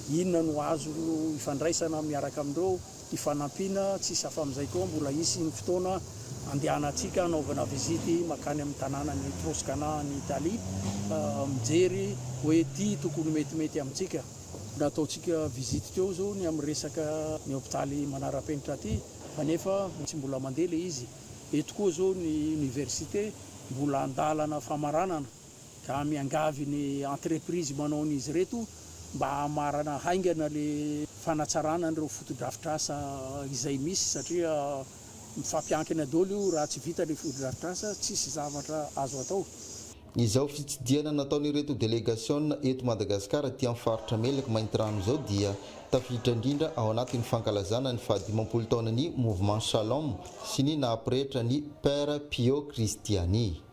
Inona no azo ifandraisana miaraka amindreo ifanampiana tsisy afa amin'izay koa mbola isy ny fotoana andehanantsika anaovana vizity makany amin'ny tanànan'ny Toscana ny Italia mijery hoe ty tokony metimety amintsika. Nataontsika vizity teo zao ny amin'ny resaka ny hôpitaly manara-penitra aty fa nefa tsy mbola mandeha le izy. Eto koa zao ny université mbola andalana famaranana ka miangavy ny entreprise manao an'izy reto mba hamarana haingana le fanatsarana nireo fotodrafitra asa izay misy satria mifampiankina daholo io raha tsy vita le fotodrafitra asa tsisy zavatra azo atao. Izao fitsidiana nataon'ireto délégation eto Madagasikara tia amin'ny faritra Melaka Maintirano izao dia tafiditra indrindra ao anatin'ny fankalazana ny fahadimampolo taona ny mouvement Shalom sy ny nahaprehitra ny Père Pio Christiani.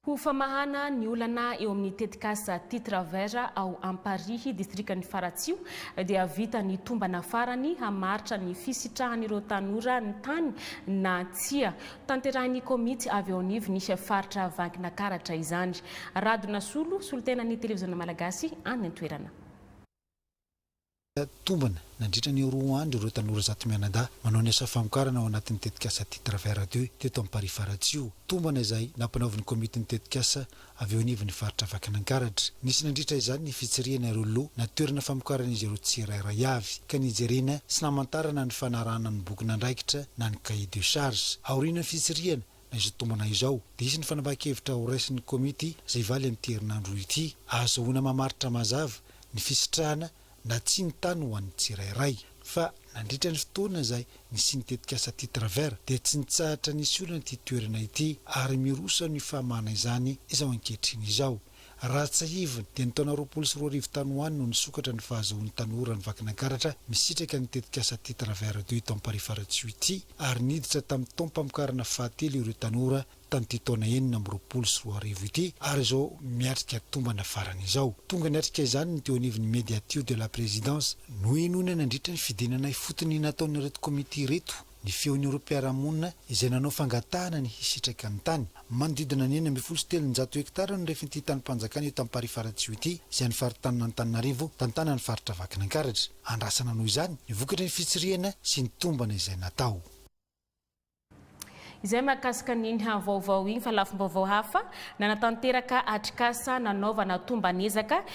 Ho famahana ny olana eo amin'ny tetikasa Titravera ao Amparihy distrikan'ny Faratsio dia vita ny tombana farany hamaritra ny fisitrahan'ireo tanora ny tany na tsia. Tanterahin'ny komity avy ao anivo nisy faritra Vankina Karatra izany. Radona Solo, solitenan'ny televiziona malagasy any an-toerana. Tombana nandritra ny roa andro ireo tanora zato mianadahy manao ny asa famokarana ao anatin'ny tetikasa Titravera 2 teto Amparihy Faratsio. Tombana izay nampanaoviny komitiny tetikasa avy eo anivon'ny faritra Vakinankaratra. Nisy nandritra izany ny fitsirihana ireo loha na toerana famokaran'izy ireo tsirairay avy ka nijerena sy namantarana ny fanarahana ny boky nandraikitra na ny cahier de charge. Aoriana fitsirihana na izao tombana izao dia isy ny fanambakevitra ho raisin'ny komity izay valy amin'ny herinandro ity. Azahoana mamaritra mazava ny fisitrahana na tsy ny tany ho an'ny tsirairay fa nandritra ny fotoana izay nisy ny tetikasa Titravera dia tsy nitsahatra nisy olona ity toerana ity ary mirosa ny fahamana izany izao ankehitriny izao. Raha tsahiviny dia ny taona 2024 tany hoany no nisokatra ny fahazoan'ny tanora ny Vakinankaratra misitraka ny tetikasa Titravera 2 eto Amparihy Faratsio ity ary niditra tamin'ny taom-pamokarana fahatelo ireo tanora tamin'ity taona 2024 ity ary izao miatrika tombana farany izao. Tonga niatrika izany ny teo anivon'ny médiature de la présidence no inona nandritra ny fidinana ifotony nataon'ireto komity reto ny feon'ireo mpiara-monina izay nanao fangatahana ny hisitraka ny tany. Manodidina ny 970 hektara no rehefa ity tany-panjakana eto Amparihy Faratsio ity izay ny faritanina Antananarivo tantana ny faritra Vakinankaratra. Andrasana noho izany nivokatra ny fitsirihana sy ny tombana izay natao. Izay mahakasika ny vaovao iny fa lafim-baovao hafa nanatanteraka atrikasa nanaovana tombanezaka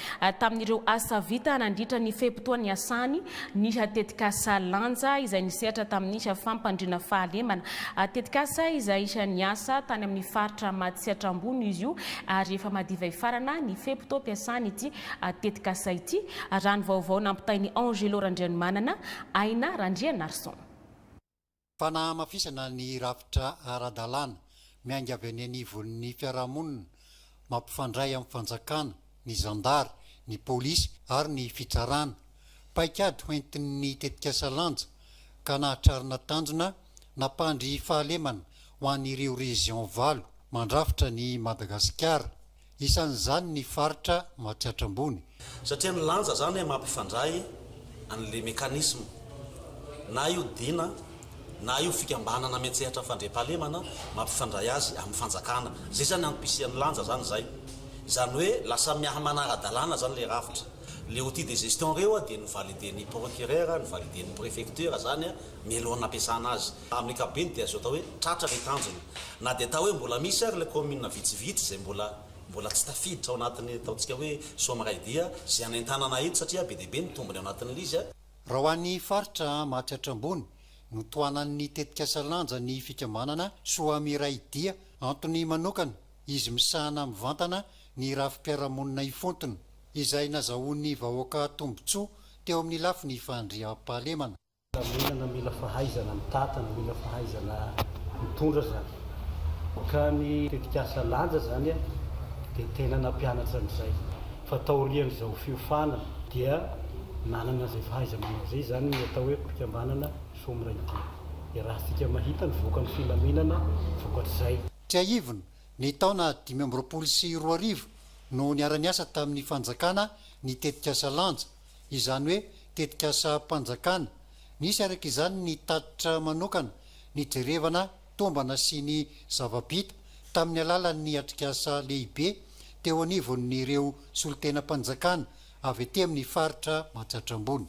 tamin'ireo asa vita nandritra ny fehimpotoan'ny asany ny tetikasa lanja izay nisehatra tamin'ny fampandriana fahalemana. Tetikasa izay isan'ny asa tany amin'ny faritra Matsiatra ambony izy io ary efa madiva ifarana ny fehimpotoa ampiasany ity tetikasa ity. Raha ny vaovao nampitainy Angelo Randrianomanana, Aina Randrianarson. Fanamafisana ny rafitra ara-dalàna miainga avy any anivon'ny fiarahamonina mampifandray amin'ny fanjakana, ny zandary, ny polisy ary ny fitsarana. Paikady hoentin'ny tetikasa lanja ka nahatrarina tanjona nampandry fahalemana ho an'ireo région valo mandrafitra ny Madagasikara. Isan'izany ny faritra Matsiatra ambony. Satria ny lanja zany mampifandray an'le mekanisme na io dina na io fikambanana metsehatra fandre-pahalemana mampifandray azy amin'ny fanjakana. Zay zany ampisian'ny lanja zany zay. Zany hoe lasa miaha manara-dalàna zany le rafitra. Le outil de gestion reo dia nyvaliden'ny procureur, nyvaliden'ny préfecture zany mialohan'ny ampiasana azy. Amin'ny ankapobeny dia azo atao hoe tratra le tanjona. Na dia atao hoe mbola misy ary le commune vitsivitsy zay mbola tsy tafiditra ao anatin'ny ataontsika hoe somaraidia zay any an-tanana eto satria be dia be ny tombony ao anatin'ilay izy. Raha ho an'ny faritra Matsiatra ambony no toanan'ny tetikasa lanja ny fikambanana Soamiraidia antony manokana izy misahana mivantana ny rafi-piaramonina ifontona izay nazahoan'ny vahoaka tombotsoa teo amin'ny lafiny fandriam-pahalemana. Menana mila fahaizana mitatana, mila fahaizana mitondra zany. Ka ny tetikasa lanja zany dia tena nampianatra an'izay. Fa taorian'izao fiofanana dia manana zay fahaiza-manao zay zany ny atao hoe fikambanana Soamiraidia. Dia raha sika mahita ny voaka ny filaminana vokatr'izay. Tsy ahivona ny taona 2024 no niara-niasa tamin'ny fanjakana ny tetikasa lanja, izany hoe tetikasa mpanjakana. Nisy araka izany ny tatitra manokana ny jerevana tombana sy ny zavabita tamin'ny alalan'ny atrikasa lehibe teo anivon'ireo solitena mpanjakana avy aty amin'ny faritra Matsiatra ambony.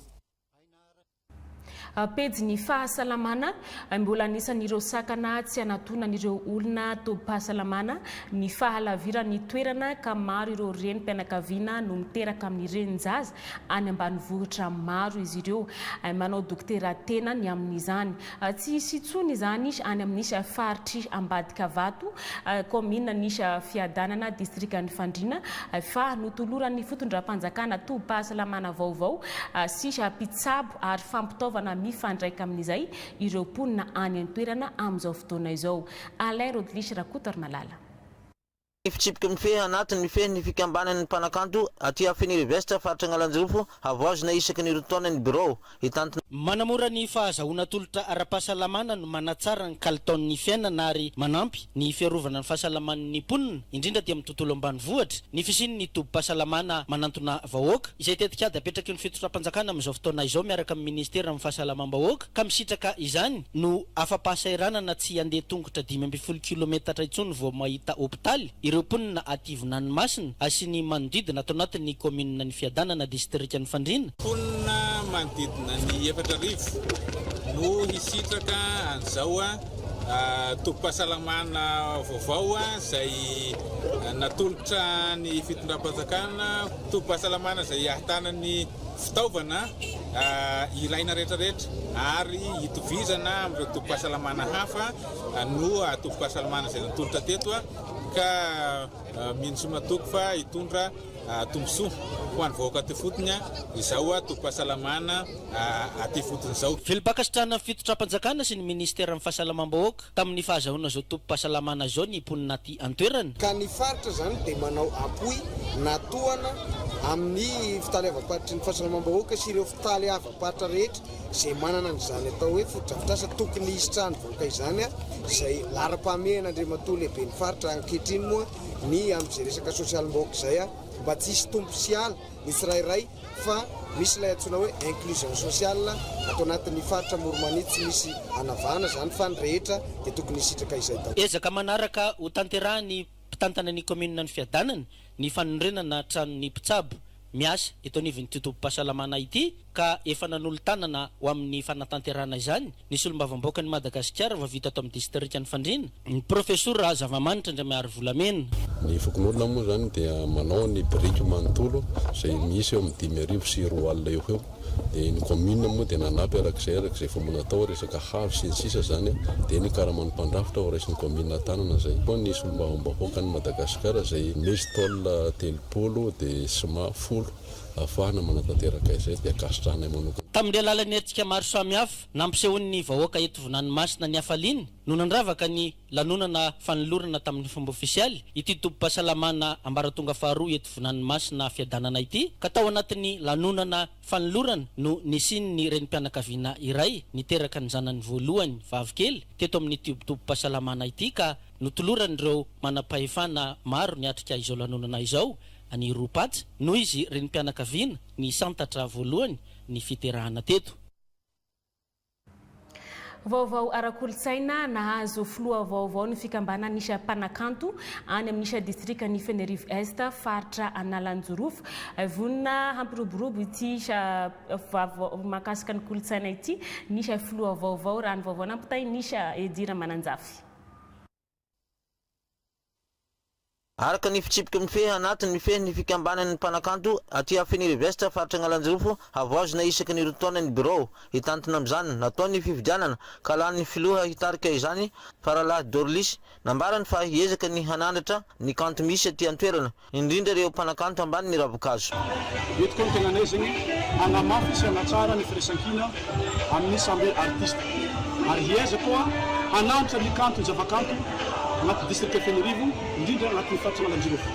pejy ny fahasalamana mbola anisan'ireo sakana tsy anatonan'ireo olona tobi-pahasalamana ny fahalaviran'ny toerana ka maro ireo renim-pianakaviana no miteraka amin'ireny zaza any ambanivohitra maro izy ireo manao dokotera tena ny amin'izany tsy isy intsony izany any amin'isy faritry ambadika vato komina nisy fiadanana distrikan'ny Fandrina fa notoloran'ny fitondram-panjakana tobi-pahasalamana vaovao sisy mpitsabo ary fampitaovana mifandraika amin'izay ireo mponina any an-toerana amin'izao fotoana izao. Alain Rodlisy Rakotar Malala. Ifitsipika mifehy anatin'ny mifehy fikambanan'ny mpanakanto aty afiny rivestra faritra Analanjirofo avoazina isaky ny rotona ny bureau hitantina manamora ny fahazahoana tolotra ara-pahasalamana no manatsara ny kalitaon'ny fiainana ary manampy ny fiarovana ny fahasalaman'ny mponina indrindra dia amin'ny tontolo ambanivohitra ny fisin'ny tobi-pahasalamana manantona vahoaka izay tetika apetraky ny fitondram-panjakana amin'izao fotoana izao miaraka amin'ny ministera amin'ny fahasalamam-bahoaka ka misitraka izany no afa-pahasairanana tsy andeha tongotra 12 kilometatra intsony vao mahita hôpitaly ireo mponina aty Vonanosina sy ny manodidina ato anatin'ny komina ny fiadanana distrikan'ny Fandrina. Mponina manodidina ny efatra rivo no hisitraka an'izao tobi-pahasalamana vaovao izay natolotra ny fitondram-panjakana tobi-pahasalamana izay ahitana ny fitaovana ilaina rehetrarehetra ary hitovizana amin'ireo tobi-pahasalamana hafa no tobi-pahasalamana izay natolotra teto ka minsoma toko fa hitondra tombosoa ho an'ny vahoaka aty fotony izao tobi-pahasalamana aty fotony izao. Filipakasitrana fitondram-panjakana sy ny ministera amin'ny fahasalamam-bahoaka tamin'ny fahazahoana zao tobi-pahasalamana zao ny mponina aty an-toerana. Ka ny faritra zany dia manao apoy natoana amin'ny fitaly avaparitry ny fahasalamam-bahoaka sy ireo fitaly avaparitra rehetra izay manana n'izany atao hoe fotodrafitrasa tokony hisitrany vahoaka izany izay lara-pahamehana Andriamatoa lehibe ny faritra ankehitriny moa ny amin'izay resaka sosialim-bahoaka izay mba tsy hisy tombo sosialy ny tsirairay fa misy ilay antsoina hoe inclusion sociale atao anatin'ny faritra Moromanitsy misy anavana zany fa ny rehetra dia tokony hisitraka izay tao. Ezaka manaraka ho tanterahany mpitantana ny komina ny fiadanana ny fanondrenana tranon'ny mpitsabo miasa eto anivon'ny tobi-pahasalamana ity ka efa nanolo-tanana ho amin'ny fanatanterahana izany ny solombavam-bahoaka ny Madagasikara vavita ato amin'ny distrikan'ny Fandrina ny profesora zava-manitra Andriamiary Volamena. Ny fokon'olona moa zany dia manao ny biriky manontolo izay misy eo amin'ny 5,000 sy 2 alina eo dia ny komina moa dia nanampy arak'izay fomba natao resaka havy sy ny sisa zany dia ny karaman'mpandrafitra ho raisin'ny komina tanana zay koa ny solombavam-bahoaka ny Madagasikara izay misy taolina 30 dia soma 10 ahafahana manatanteraka izay dia akasitrahana manokana. Tamin'ny alalan'ny hetsika maro samihafa nampisehoan'ny vahoaka eto Vonanosina ny hafaliany no nandravaka ny lanonana fanolorana tamin'ny fomba ofisialy ity tobi-pahasalamana ambaratonga faharoa eto Vonanosina fiadanana ity ka tao anatin'ny lanonana fanolorana no nisin'ny renim-pianakaviana iray niteraka ny zanany voalohany vavikely teto amin'ny tobi-pahasalamana ity ka notoloran'ireo manam-pahefana maro niatrika izao lanonana izao any Ropatsa noho izy renim-pianakaviana ny santatra voalohany ny fiterahana teto. Vaovao ara-kolontsaina nahazo filoha vaovao ny fikambanana nisy mpanakanto any amin'nisy distrikan'ny Fenerive Est faritra Analanjirofo vonina hampiroborobo ity makasika ny kolontsaina ity nisy filoha vaovao raha ny vaovao nampitay nisy Edira Mananjafy. Araka ny fitsipika mifehy anatin'ny mifehy ny fikambanan'ny mpanakanto aty afiny rivestra faritra Analanjirofo avoazina isaky ny rotona ny bureau hitantina amin'izany nataony fividianana ka lany filoha hitarika izany Faralahy Dorlis nambarany fa hiezaka ny hanandratra ny kanto misy aty an-toerana indrindra ireo mpanakanto ambany ny ravin-kazo. Eto koa ny tegnanay zegny hanamafy sy hanatsara ny firaisankina amin'ny samby artiste ary hieza koa hanandratra ny kanto ny zava-kanto anaty district Fenerivo indrindra anaty faritra Analanjirofo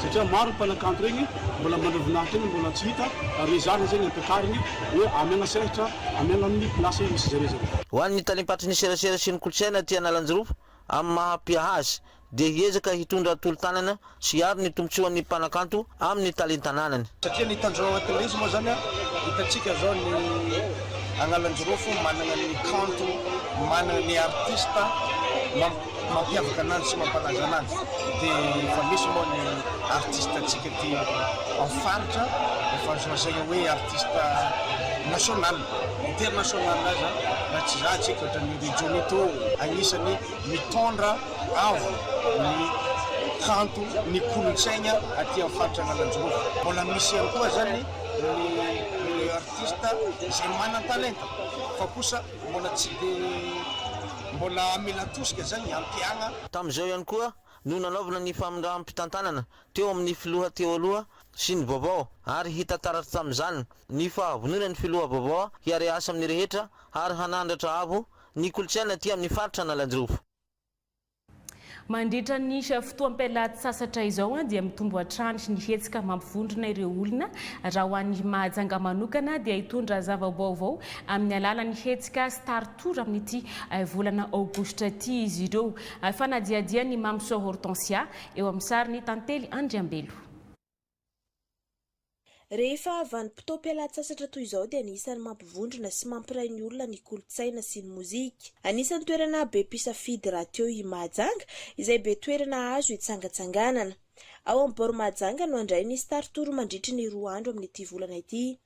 satria maro mpanakanto regny mbola manavoninahitra eny mbola tsy hita ary zany zegny ampiakariny hoe amiagna sehatra amiagna amin'ny plasy misy zare zany. Ho an'ny tanimpatry ny serasera sy ny kolontsaina aty Analanjirofo amin'ny maha-piahazy dia hiezaka hitondra tolo-tanana sy ary ny tombotsoan'ny mpanakanto amin'ny talentananany. Satria ny tanjona atelisy moa zany hitantsika zao ny Analanjirofo manana ny kanto manana ny artiste mampiavaka ananjy sy mampalaza ananjy dia efa misy moa ny artiste atsika ty amin'ny faritra efa azo lazaina hoe artiste national international aza raha tsy za tsika ohatrany regionito agnisany mitondra avo ny kanto ny kolotsaigna aty amin'ny faritra Analanjorofo. Mbola misy ihany koa zany ny artiste zay manan-talenta fa kosa mbola tsy de mbola mila tosika zany ampiagna. Tamin'izao ihany koa no nanaovana ny famindraham-pitantanana teo amin'ny filoha teo aloha sy ny vaovao ary hita taratra tamin'izany ny fahavonona ny filoha vaovao hiary asa amin'ny rehetra ary hanandratra avo ny kolotsaina aty amin'ny faritra Analanjorofo. Mandritra ny fotoam-pialatsasatra sasatra izao dia mitombo hatrany sy ny hetsika mampivondrona ireo olona raha ho an'ny mahajanga manokana dia hitondra zavabaovao amin'ny alalan'ny hetsika Star Tour amin'ity volana aogositra ity izy ireo. Fanadiadia ny Mamso Hortensia eo amin'ny sariny Tantely Andriambelo. Rehefa vanim-potoam-pialatsasatra toy izao dia anisan'ny mampivondrona sy mampiray ny olona ny kolotsaina sy ny mozika. Anisan'ny toerana be mpisafidy raha teo i Mahajanga izay be toerana azo hitsangatsanganana. Ao amin'ny Bor Mahajanga no andray ny Star Tour mandritry ny 2 andro amin'ity volana ity.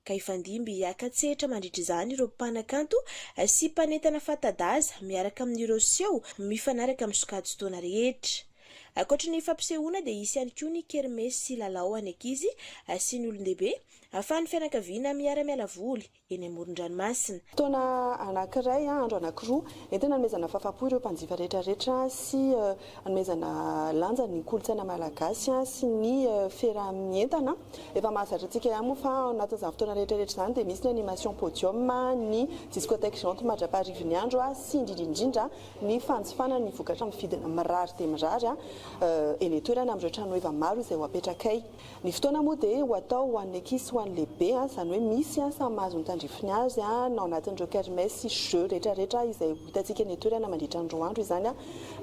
Ka ifandimby hiakatsehatra mandritra izany ireo mpanakanto sy mpanentana fanta-daza miaraka amin'ireo seho mifanaraka amin'ny sokajy fotoana rehetra. Ankoatra ny fampisehoana dia isy ihany koa ny kermesy sy lalao any ankizy sy ny olon-dehibe ahafahan'ny fianakaviana miara-miala voly eny amoron-dranomasina. Fotoana anankiray andro anankiroa entina hanomezana fahafa-po ireo mpanjifa rehetrarehetra sy hanomezana lanja ny kolotsaina malagasy sy ny fiarahamientana. Efa mahazatra antsika ihany moa fa anatin'izany fotoana rehetrarehetra izany dia misy ny animation podium, ny discothèque géante mandra-paharivony andro sy indrindrindrindra ny fanjifana ny vokatra amin'ny vidina mirary dia mirary eny toerana amin'ireo trano efa maro izay ho apetrakay. Ny fotoana moa dia ho atao ho an'ny ankizy ho an'ny lehibe izany hoe misy samy mahazo mitandrifiny azy na anatin'ireo kermesy sy jeu rehetrarehetra izay hitantsika eny toerana mandritra ny 2 andro izany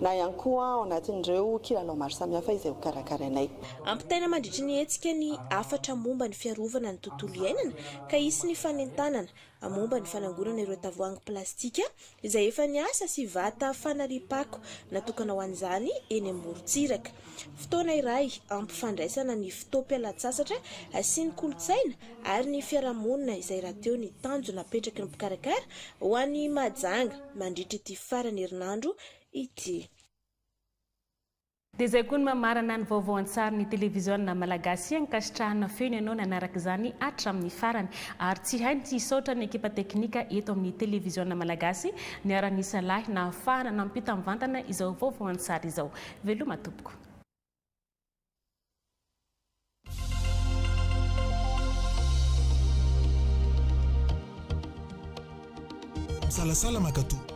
na ihany koa ao anatin'ireo kilalao maro samihafa izay ho karakarainay. Ampitaina mandritra ny hetsika ny afatra momba ny fiarovana ny tontolo iainana ka isy ny fanentanana momba ny fanangonana ireo tavoahangy plastika izay efa niasa sy vata fanaripako natokana ho an'izany eny amorontsiraka. Fotoana iray ampifandraisana ny fotoam-pialatsasatra sy ny kolotsaina ary ny fiarahamonina izay raha teo ny tanjona apetraky ny mpikarakara ho an'ny Mahajanga mandritra ity farany herinandro ity. Dia izay koa ny mamarana ny vaovao an-tsary ny televiziona malagasy ankasitrahana feno ianao nanaraka izany hatramin'ny farany ary tsy hainy tsy hisaotra ny ekipa teknika eto amin'ny televiziona malagasy ny ara-nisa lahy na ahafahana nampita mivantana izao vaovao an-tsary izao. Veloma tompoko. Salasala makatu